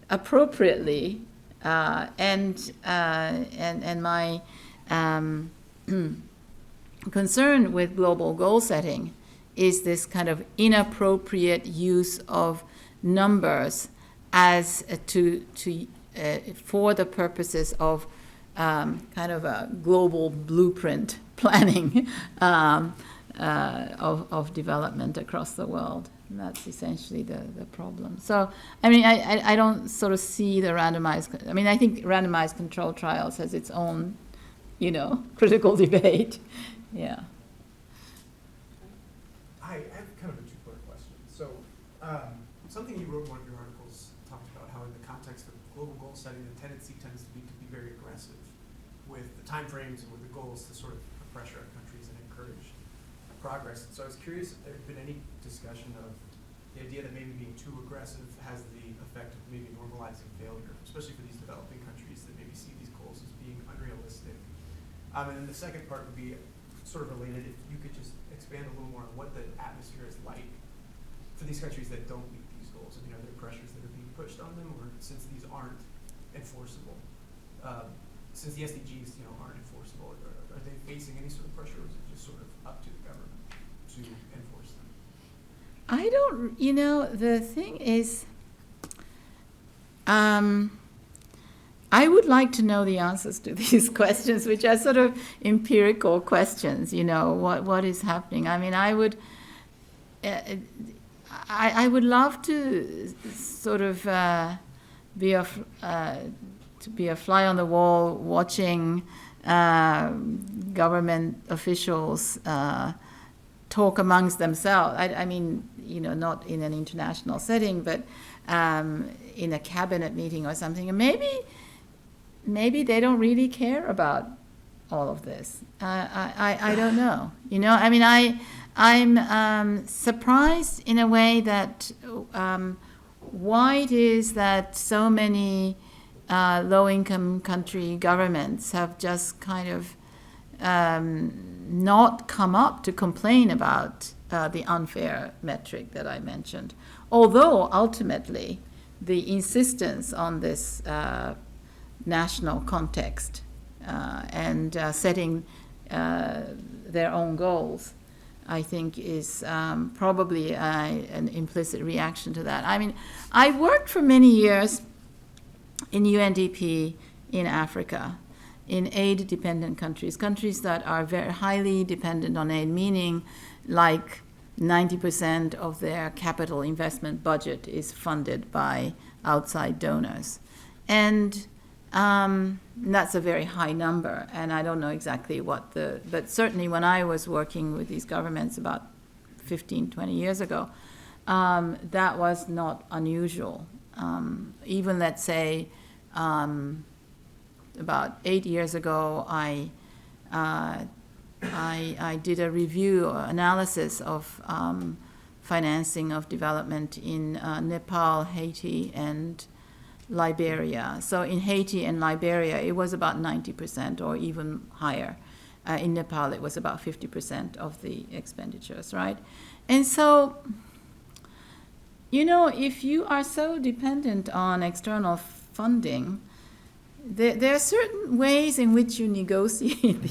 appropriately, and my concern with global goal setting is this kind of inappropriate use of numbers as for the purposes of kind of a global blueprint planning of development across the world. And that's essentially the problem. So, I mean, I don't sort of see the randomized. I mean, I think randomized control trials has its own, critical debate. Yeah. Hi, I have kind of a two-part question. So, something you wrote in one of your articles talked about how in the context of global goal setting, the tendency tends to be very aggressive with the timeframes and with the goals to sort of put pressure on countries and encourage progress. So I was curious if there had been any discussion of the idea that maybe being too aggressive has the effect of maybe normalizing failure, especially for these developing countries that maybe see these goals as being unrealistic. And then the second part would be sort of related, if you could just expand a little more on what the atmosphere is like for these countries that don't meet these goals. I mean, are there pressures that are being pushed on them, or since these aren't enforceable, since the SDGs aren't enforceable, are they facing any sort of pressure, or is it just sort of up to the government to enforce them? I don't, the thing is, I would like to know the answers to these questions, which are sort of empirical questions, what is happening. I mean, I would love to sort of be a fly on the wall watching government officials talk amongst themselves. I mean, not in an international setting, but in a cabinet meeting or something. And maybe they don't really care about all of this. I don't know. I mean, I'm surprised in a way that why it is that so many low-income country governments have just kind of not come up to complain about the unfair metric that I mentioned. Although ultimately the insistence on this national context and setting their own goals, I think, is probably an implicit reaction to that. I mean, I worked for many years in UNDP in Africa, in aid-dependent countries that are very highly dependent on aid, meaning like 90% of their capital investment budget is funded by outside donors. And that's a very high number, and I don't know exactly but certainly when I was working with these governments about 15, 20 years ago, that was not unusual. Even, let's say, about 8 years ago, I did a review or analysis of financing of development in Nepal, Haiti, and Liberia. So in Haiti and Liberia, it was about 90% or even higher. In Nepal, it was about 50% of the expenditures, right? And so, if you are so dependent on external funding, there are certain ways in which you negotiate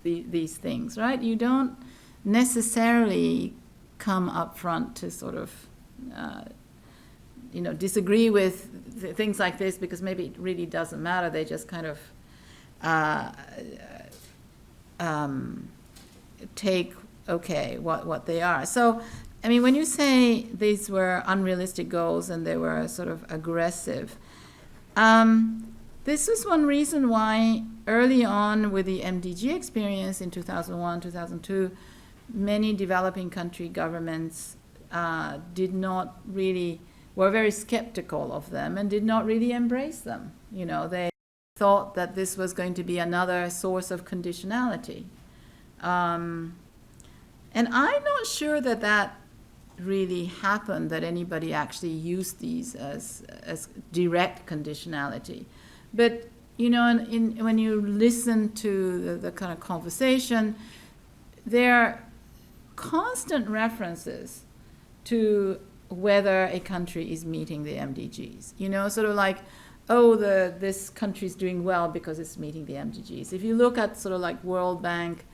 these things, right? You don't necessarily come up front to sort of, disagree with things like this because maybe it really doesn't matter. They just kind of take, okay, what they are. So, I mean, when you say these were unrealistic goals and they were sort of aggressive, this is one reason why early on with the MDG experience in 2001, 2002, many developing country governments were very skeptical of them and did not really embrace them. They thought that this was going to be another source of conditionality. And I'm not sure that really happened, that anybody actually used these as direct conditionality. But, when you listen to the kind of conversation, there are constant references to whether a country is meeting the MDGs. Sort of like, this country is doing well because it's meeting the MDGs. If you look at sort of like World Bank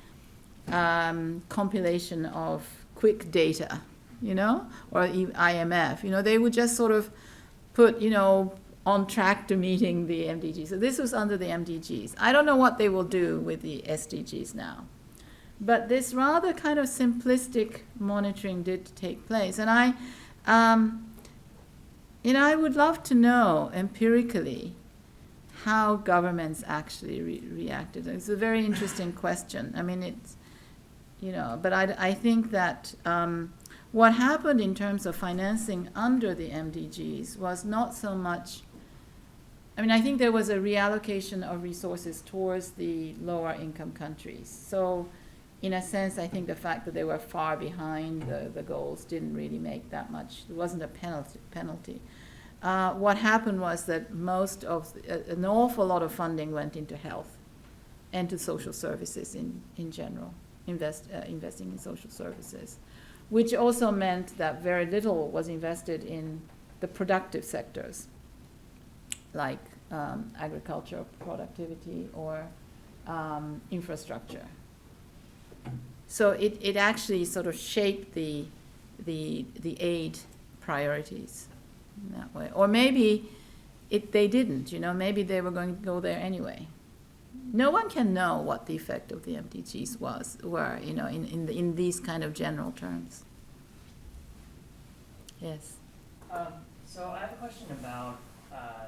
compilation of quick data, or IMF, they would just sort of put, on track to meeting the MDGs. So this was under the MDGs. I don't know what they will do with the SDGs now. But this rather kind of simplistic monitoring did take place. And I would love to know empirically how governments actually reacted. It's a very interesting question. I mean, it's, but I think that what happened in terms of financing under the MDGs was not so much, I think there was a reallocation of resources towards the lower income countries. So in a sense, I think the fact that they were far behind the goals didn't really make that much, it wasn't a penalty. What happened was that an awful lot of funding went into health and to social services in general, investing in social services, which also meant that very little was invested in the productive sectors, like agriculture, productivity, or infrastructure. So it actually sort of shaped the aid priorities in that way. Or maybe they didn't, maybe they were going to go there anyway. No one can know what the effect of the MDGs were, in these kind of general terms. Yes. So I have a question about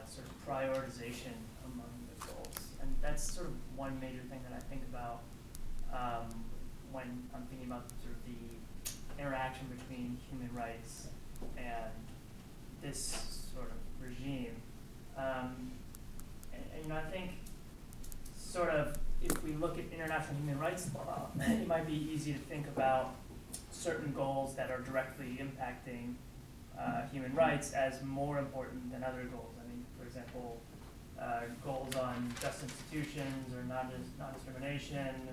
sort of prioritization among the goals, and that's sort of one major thing that I think about when I'm thinking about sort of the interaction between human rights and this sort of regime. And I think sort of if we look at international human rights law, it might be easy to think about certain goals that are directly impacting human rights as more important than other goals. I mean, for example, goals on just institutions or non-discrimination,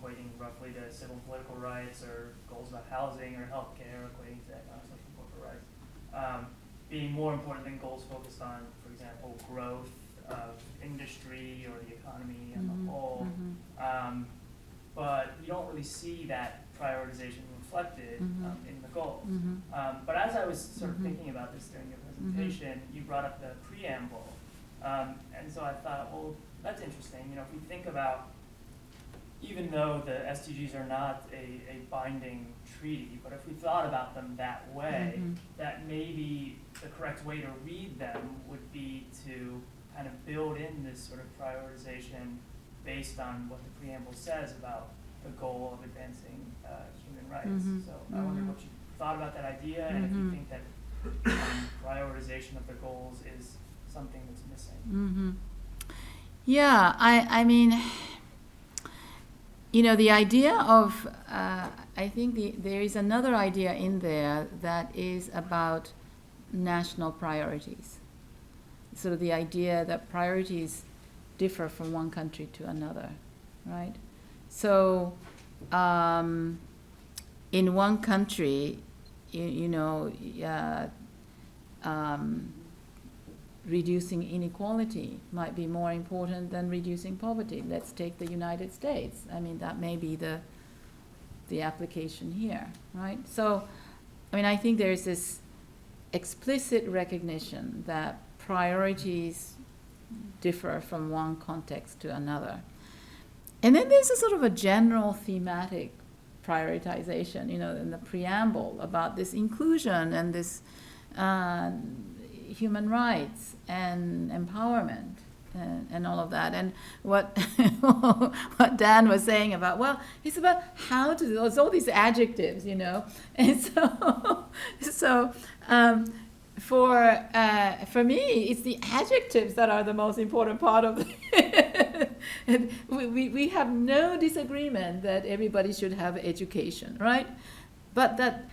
equating roughly to civil and political rights, or goals about housing or healthcare, equating to economic, social, and corporate rights, being more important than goals focused on, for example, growth of industry or the economy as a whole. But you don't really see that prioritization reflected in the goals. But as I was sort of thinking about this during your presentation, you brought up the preamble. And so I thought, well, that's interesting. If we think about, even though the SDGs are not a binding treaty, but if we thought about them that way, that maybe the correct way to read them would be to kind of build in this sort of prioritization based on what the preamble says about the goal of advancing human rights. So I wonder what you thought about that idea, and if you think that prioritization of the goals is something that's missing. Yeah, I mean, the idea of, I think there is another idea in there that is about national priorities. Sort of the idea that priorities differ from one country to another, right? So in one country, reducing inequality might be more important than reducing poverty. Let's take the United States. I mean, that may be the the application here, right? So, I mean, I think there's this explicit recognition that priorities differ from one context to another. And then there's a sort of a general thematic prioritization, in the preamble about this inclusion and this human rights and empowerment and all of that. And what what Dan was saying about, well, it's about how to do, it's all these adjectives, And so for me, it's the adjectives that are the most important part of it. And we have no disagreement that everybody should have education, right? But that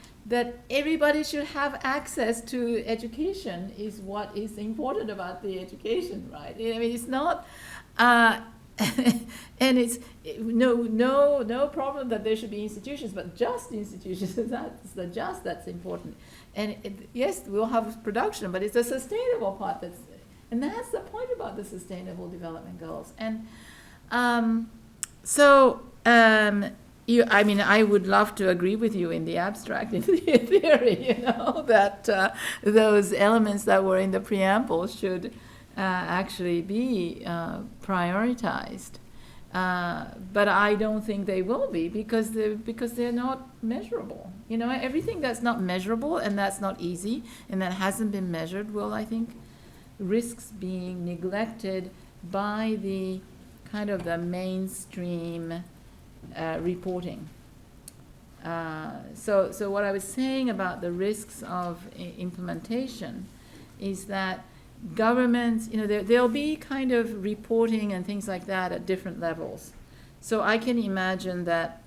everybody should have access to education is what is important about the education, right? I mean, it's not, and it's no problem that there should be institutions, but just institutions, that's important. And yes, we'll have production, but it's the sustainable part and that's the point about the Sustainable Development Goals. And I would love to agree with you in the abstract, in the theory, that those elements that were in the preamble should actually be prioritized. But I don't think they will be because they're not measurable. Everything that's not measurable and that's not easy and that hasn't been measured will, I think, risks being neglected by the kind of the mainstream reporting. So what I was saying about the risks of implementation is that governments, there'll be kind of reporting and things like that at different levels. So I can imagine that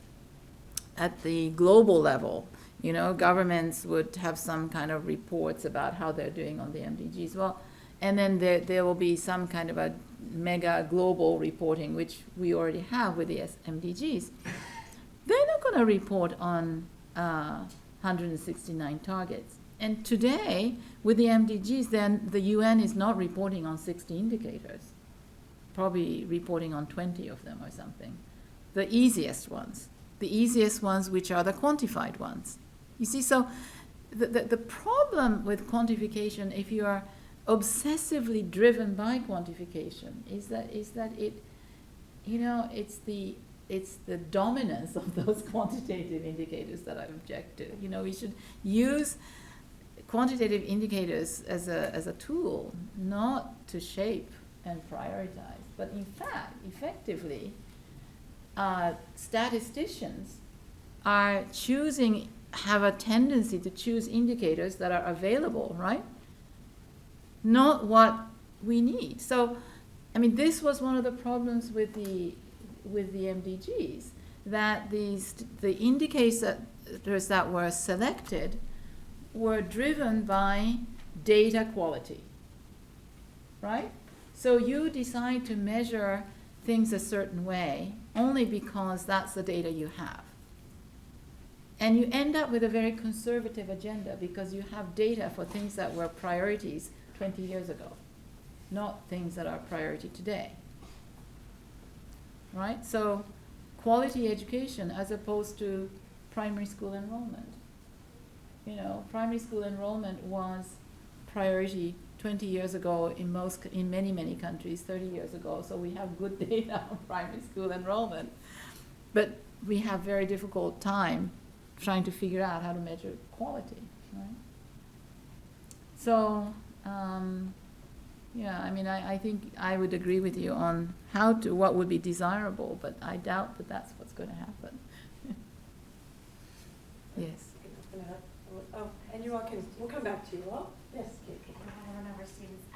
at the global level, governments would have some kind of reports about how they're doing on the MDGs. Well, and then there will be some kind of a mega global reporting, which we already have with the MDGs. They're not going to report on 169 targets. And today, with the MDGs, then the UN is not reporting on 60 indicators, probably reporting on 20 of them or something. The easiest ones which are the quantified ones. You see, so the problem with quantification, if you are obsessively driven by quantification, is that it, it's the dominance of those quantitative indicators that I object to. We should use quantitative indicators as a tool, not to shape and prioritize, but in fact, effectively, statisticians have a tendency to choose indicators that are available, right? Not what we need. So, I mean, this was one of the problems with the MDGs, that the indicators that were selected were driven by data quality, right? So you decide to measure things a certain way only because that's the data you have. And you end up with a very conservative agenda because you have data for things that were priorities 20 years ago, not things that are priority today, right? So quality education as opposed to primary school enrollment. Primary school enrollment was priority 20 years ago in many countries, 30 years ago. So we have good data on primary school enrollment, but we have very difficult time trying to figure out how to measure quality, right? So, I think I would agree with you on what would be desirable, but I doubt that that's what's going to happen. Yes. Oh, and you all we'll come back to you all. Yes, Kate. I don't know our students.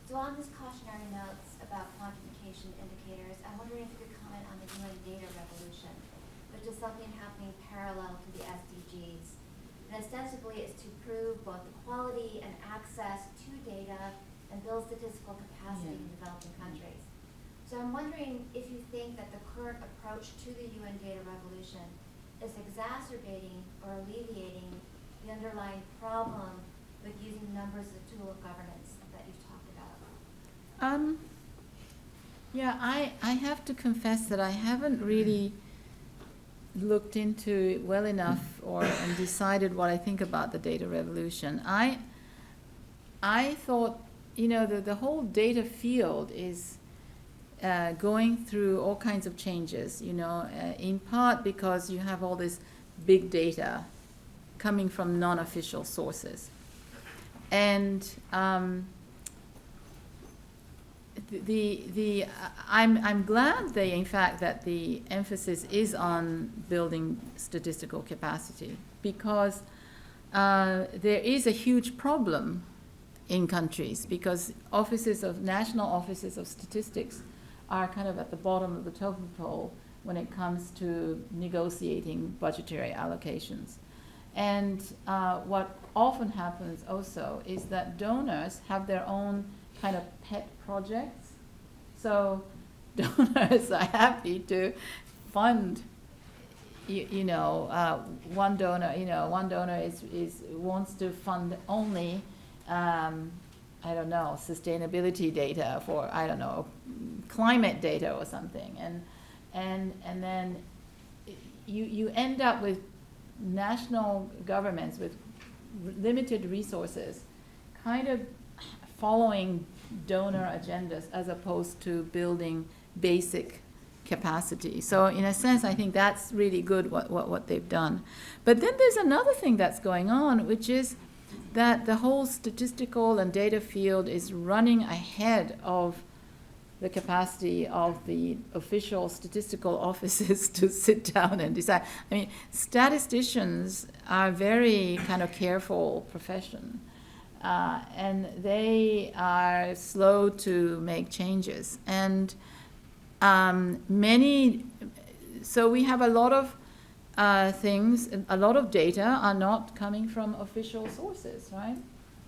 So on this cautionary notes about quantification indicators, I'm wondering if you could comment on the UN data revolution, which is something happening parallel to the SDGs. And ostensibly it's to prove both the quality and access to data and build statistical capacity in developing countries. So I'm wondering if you think that the current approach to the UN data revolution is exacerbating or alleviating the underlying problem with using numbers as a tool of governance that you've talked about. I have to confess that I haven't really looked into it well enough and decided what I think about the data revolution. I thought, the whole data field is going through all kinds of changes, in part because you have all this big data coming from non-official sources. And I'm glad that the emphasis is on building statistical capacity, because there is a huge problem in countries, because national offices of statistics are kind of at the bottom of the totem pole when it comes to negotiating budgetary allocations. And what often happens also is that donors have their own kind of pet projects. So donors are happy to fund, one donor wants to fund only, sustainability data for, climate data or something. And then you end up with national governments with limited resources kind of following donor agendas as opposed to building basic capacity. So in a sense, I think that's really good what they've done. But then there's another thing that's going on, which is that the whole statistical and data field is running ahead of the capacity of the official statistical offices to sit down and decide. I mean, statisticians are a very kind of careful profession, and they are slow to make changes. And so we have a lot of things, a lot of data are not coming from official sources, right?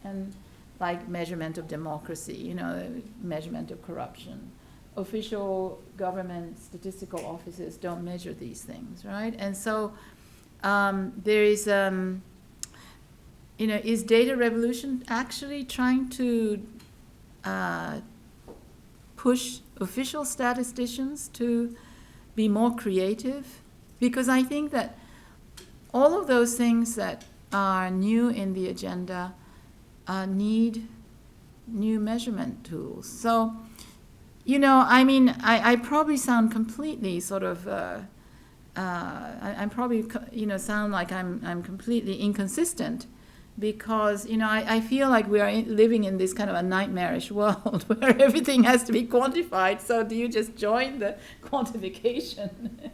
And like measurement of democracy, measurement of corruption. Official government statistical offices don't measure these things, right? And so there is, is data revolution actually trying to push official statisticians to be more creative? Because I think that all of those things that are new in the agenda need new measurement tools. So, I probably sound completely sort of, I'm probably, sound like I'm completely inconsistent, because, I feel like we are living in this kind of a nightmarish world where everything has to be quantified. So do you just join the quantification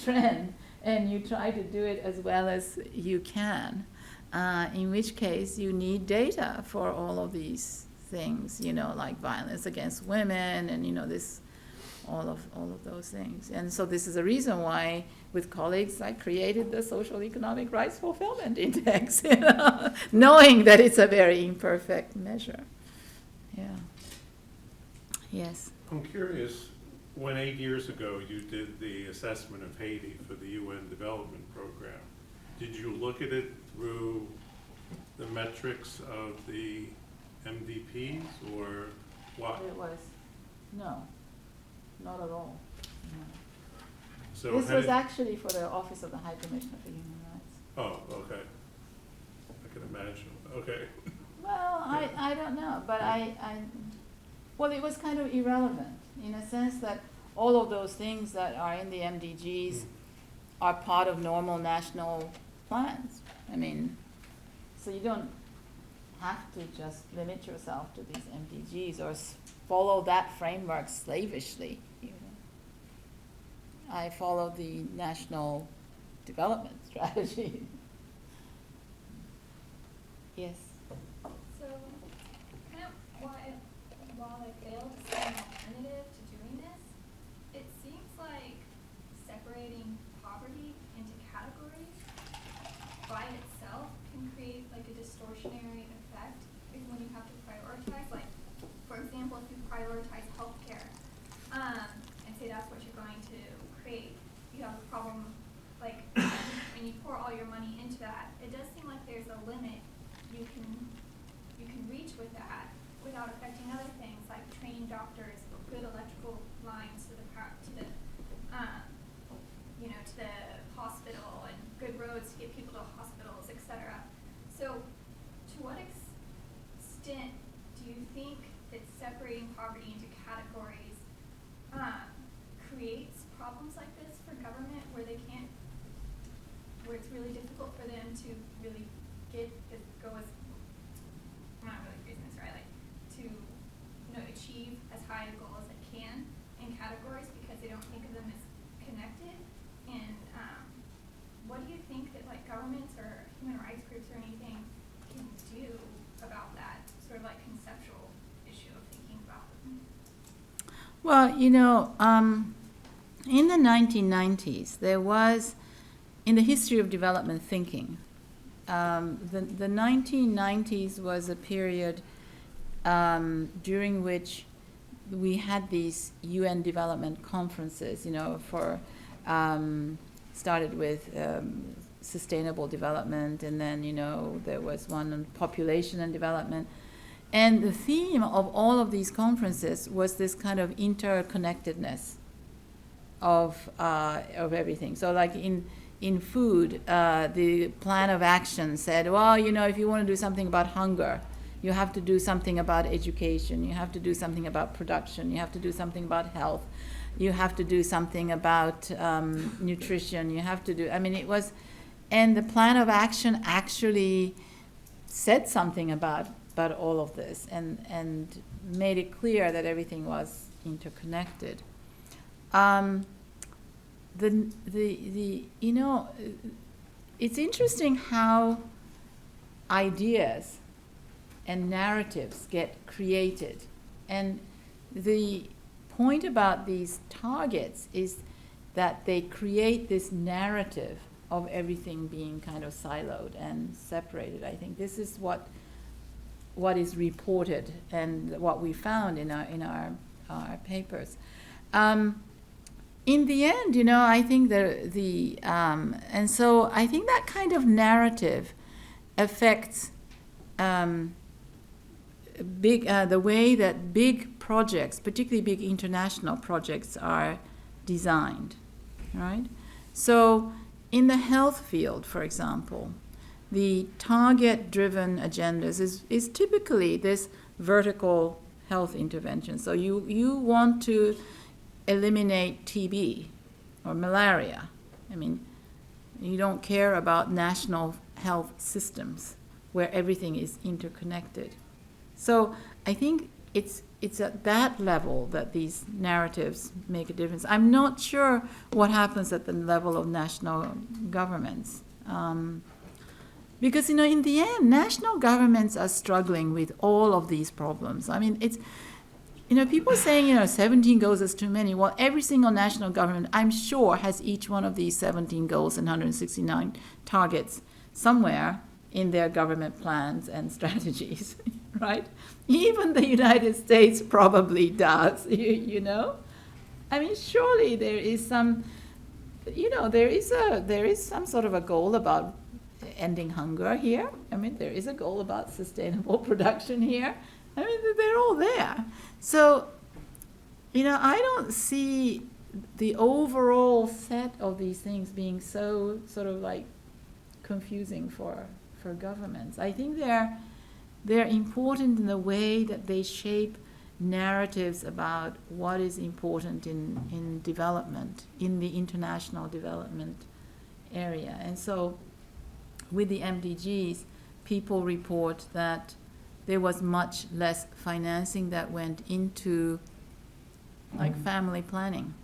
trend and you try to do it as well as you can? In which case you need data for all of these things, like violence against women and, all of those things. And so this is a reason why, with colleagues, I created the Social Economic Rights Fulfillment Index, knowing that it's a very imperfect measure. Yeah. Yes. I'm curious, when 8 years ago you did the assessment of Haiti for the UN Development Program, did you look at it through the metrics of the MDPs, or what? It was, no, not at all. No. So this was actually for the Office of the High Commissioner for Human Rights. Oh, okay. I can imagine. Okay. Well, I don't know, but well, it was kind of irrelevant in a sense that all of those things that are in the MDGs are part of normal national plans. I mean, so you don't have to just limit yourself to these MDGs or follow that framework slavishly. I follow the national development strategy. Yes. So, kind of while I failed to see an alternative to doing this, it seems like separating poverty into categories by itself can create like a distortionary effect, because when you have to prioritize, like, for example, if you prioritize healthcare, and say that's what you're going to create, you have a problem, like, when you pour all your money into that, it does seem like there's a limit you can reach with that without affecting other things like training doctors or good electrical lines to the problems like this for government where they can't, where it's really difficult for them to really go as, I'm not really phrasing this right, like to achieve as high a goal as they can in categories because they don't think of them as connected? And what do you think that like governments or human rights groups or anything can do about that sort of like conceptual issue of thinking about them? Well, in the 1990s, there was, in the history of development thinking, the 1990s was a period during which we had these UN development conferences, started with sustainable development, and then, there was one on population and development. And the theme of all of these conferences was this kind of interconnectedness of everything. So like in food, the plan of action said, well, if you want to do something about hunger, you have to do something about education, you have to do something about production, you have to do something about health, you have to do something about nutrition, you have to do, and the plan of action actually said something about all of this and made it clear that everything was interconnected. It's interesting how ideas and narratives get created. And the point about these targets is that they create this narrative of everything being kind of siloed and separated. I think this is what is reported and what we found in our papers. In the end, I think and so I think that kind of narrative affects the way that big projects, particularly big international projects, are designed, right? So in the health field, for example, the target-driven agendas is typically this vertical health intervention. So you want to eliminate TB or malaria. You don't care about national health systems where everything is interconnected. So I think it's at that level that these narratives make a difference. I'm not sure what happens at the level of national governments. Because, in the end, national governments are struggling with all of these problems. It's, people saying, 17 goals is too many. Well, every single national government, I'm sure, has each one of these 17 goals and 169 targets somewhere in their government plans and strategies, right? Even the United States probably does, surely there is some, there is some sort of a goal about ending hunger here. There is a goal about sustainable production here. They're all there. So, I don't see the overall set of these things being so sort of like confusing for governments. I think they're important in the way that they shape narratives about what is important in development, in the international development area. And so with the MDGs, people report that there was much less financing that went into like family planning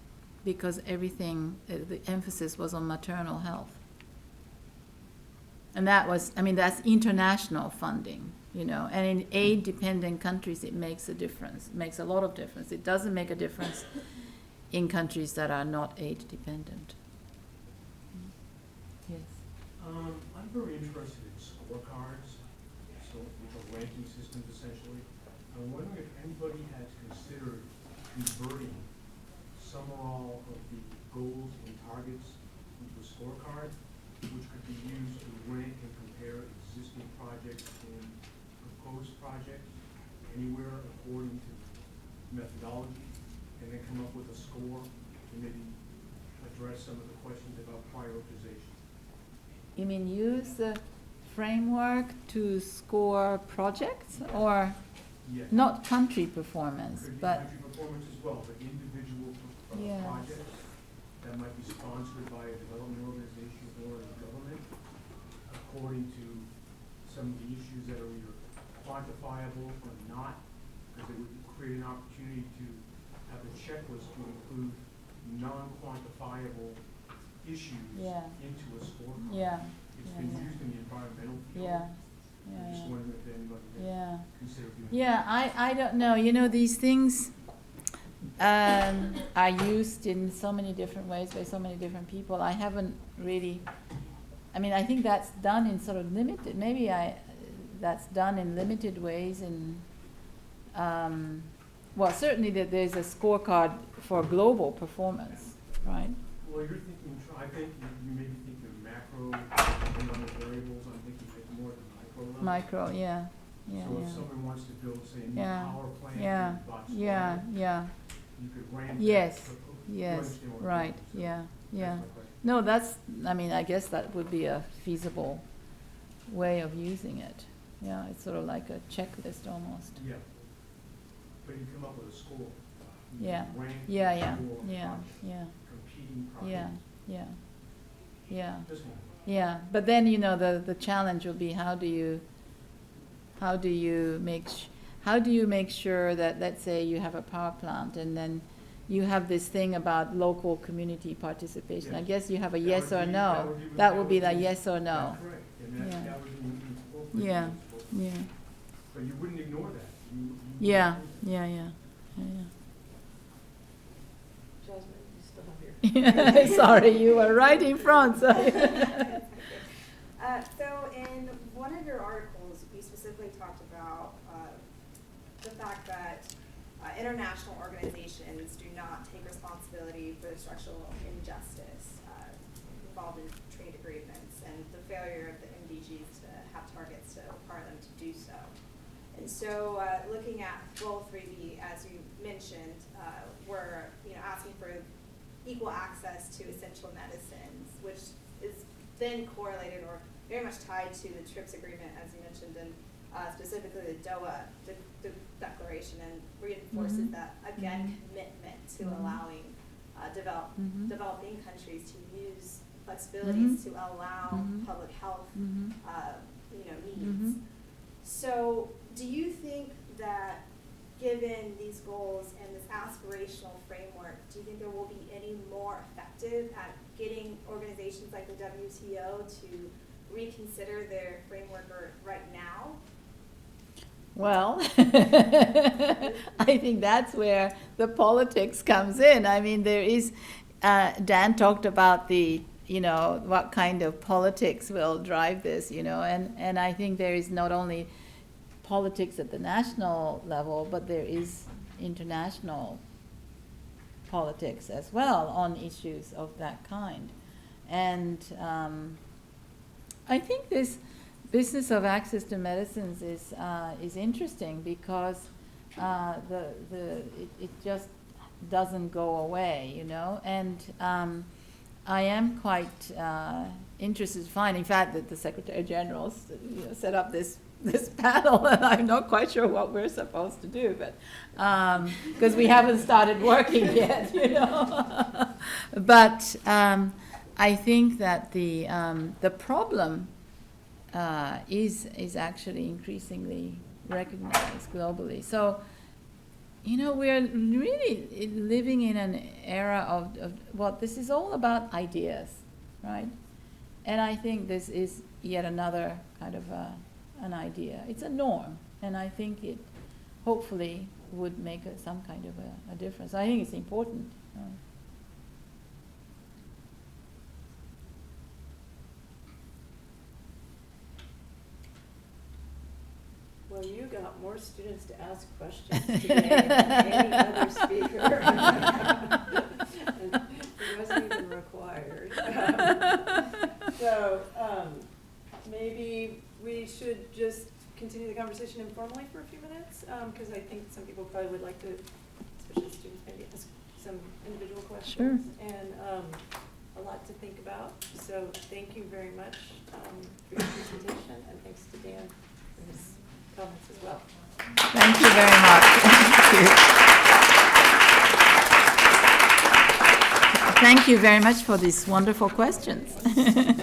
because everything, the emphasis was on maternal health. And that was, that's international funding, and in aid-dependent countries it makes a difference, makes a lot of difference. It doesn't make a difference in countries that are not aid-dependent. Yes. I'm very interested in scorecards, so with a ranking system essentially. I'm wondering if anybody has considered converting some or all of the goals and targets into a scorecard, which could be used to rank and compare existing projects and proposed projects anywhere according to methodology, and then come up with a score and maybe address some of the questions about prioritization. You mean use the framework to score projects, or Yes. not country performance, Could be but country performance as well, but individual projects that that might be sponsored by a development organization or a government, according to some of the issues that are either quantifiable or not, because it would create an opportunity to have a checklist to include non-quantifiable issues Yeah. into a scorecard. Yeah. It's Yeah, been yeah. used in the environmental field. Yeah. I'm just wondering if anybody Yeah. has considered doing Yeah, I don't know. You know, these things are used in so many different ways by so many different people. I haven't really, I mean, I think that's done in sort of limited, that's done in limited ways in, well, certainly that there's a scorecard for global performance, right? Well, you're thinking, I think you may be thinking macro and other variables. I'm thinking like more at the micro level. Micro, yeah, yeah, So if yeah. someone wants to build, say, a new Yeah, power plant yeah, in Botswana, yeah, yeah, you could rank yes, that. yes, understand what I'm right, saying, so yeah, yeah. that's my question. No, that's, I mean, I guess that would be a feasible way of using it. Yeah, it's sort of like a checklist almost. Yeah. But you come up with a score. You Yeah, rank yeah, the yeah, score of yeah, projects, yeah, competing projects. yeah, yeah, yeah. Just one. Yeah, but then, you know, the challenge will be how do you make sure that, let's say you have a power plant and then you have this thing about local community participation. I Yes. guess you have a That yes would or be- no. That would be the the- yes or no. That's correct, and Yeah. that would be incorporated. Yeah, in the scorecard. yeah, But you wouldn't ignore that. You yeah, wouldn't ignore yeah, yeah, yeah. Jasmine, you still have your. Yeah. Sorry, you were right in front, so. So in one of your articles, you specifically talked about the fact that international organizations do not take responsibility for the structural injustice involved in trade agreements and the failure of the MDGs to have targets to require them to do so. And so looking at goal 3B, as you mentioned, we're asking for equal access to essential medicines, which is then correlated or very much tied to the TRIPS agreement, as you mentioned, and specifically the Doha Declaration, and reinforces that, again, commitment to allowing developing countries to use flexibilities to allow public health needs. So do you think that given these goals and this aspirational framework, do you think there will be any more effective at getting organizations like the WTO to reconsider their framework right now? Well, I think that's where the politics comes in. I mean, there is, Dan talked about what kind of politics will drive this, and I think there is not only politics at the national level, but there is international politics as well on issues of that kind. And I think this business of access to medicines is interesting because it just doesn't go away, and I am quite interested to find, in fact, that the Secretary General set up this panel, and I'm not quite sure what we're supposed to do, but because we haven't started working yet, But I think that the problem is actually increasingly recognized globally. So, we're really living in an era of this is all about ideas, right? And I think this is yet another kind of an idea. It's a norm, and I think it hopefully would make some kind of a difference. I think it's important. Well, you got more students to ask questions today than any other speaker. It wasn't even required. So maybe we should just continue the conversation informally for a few minutes, because I think some people probably would like to, especially students, maybe ask some individual questions. Sure. And a lot to think about. So thank you very much for your presentation, and thanks to Dan for his comments as well. Thank you very much. thank you very much for these wonderful questions.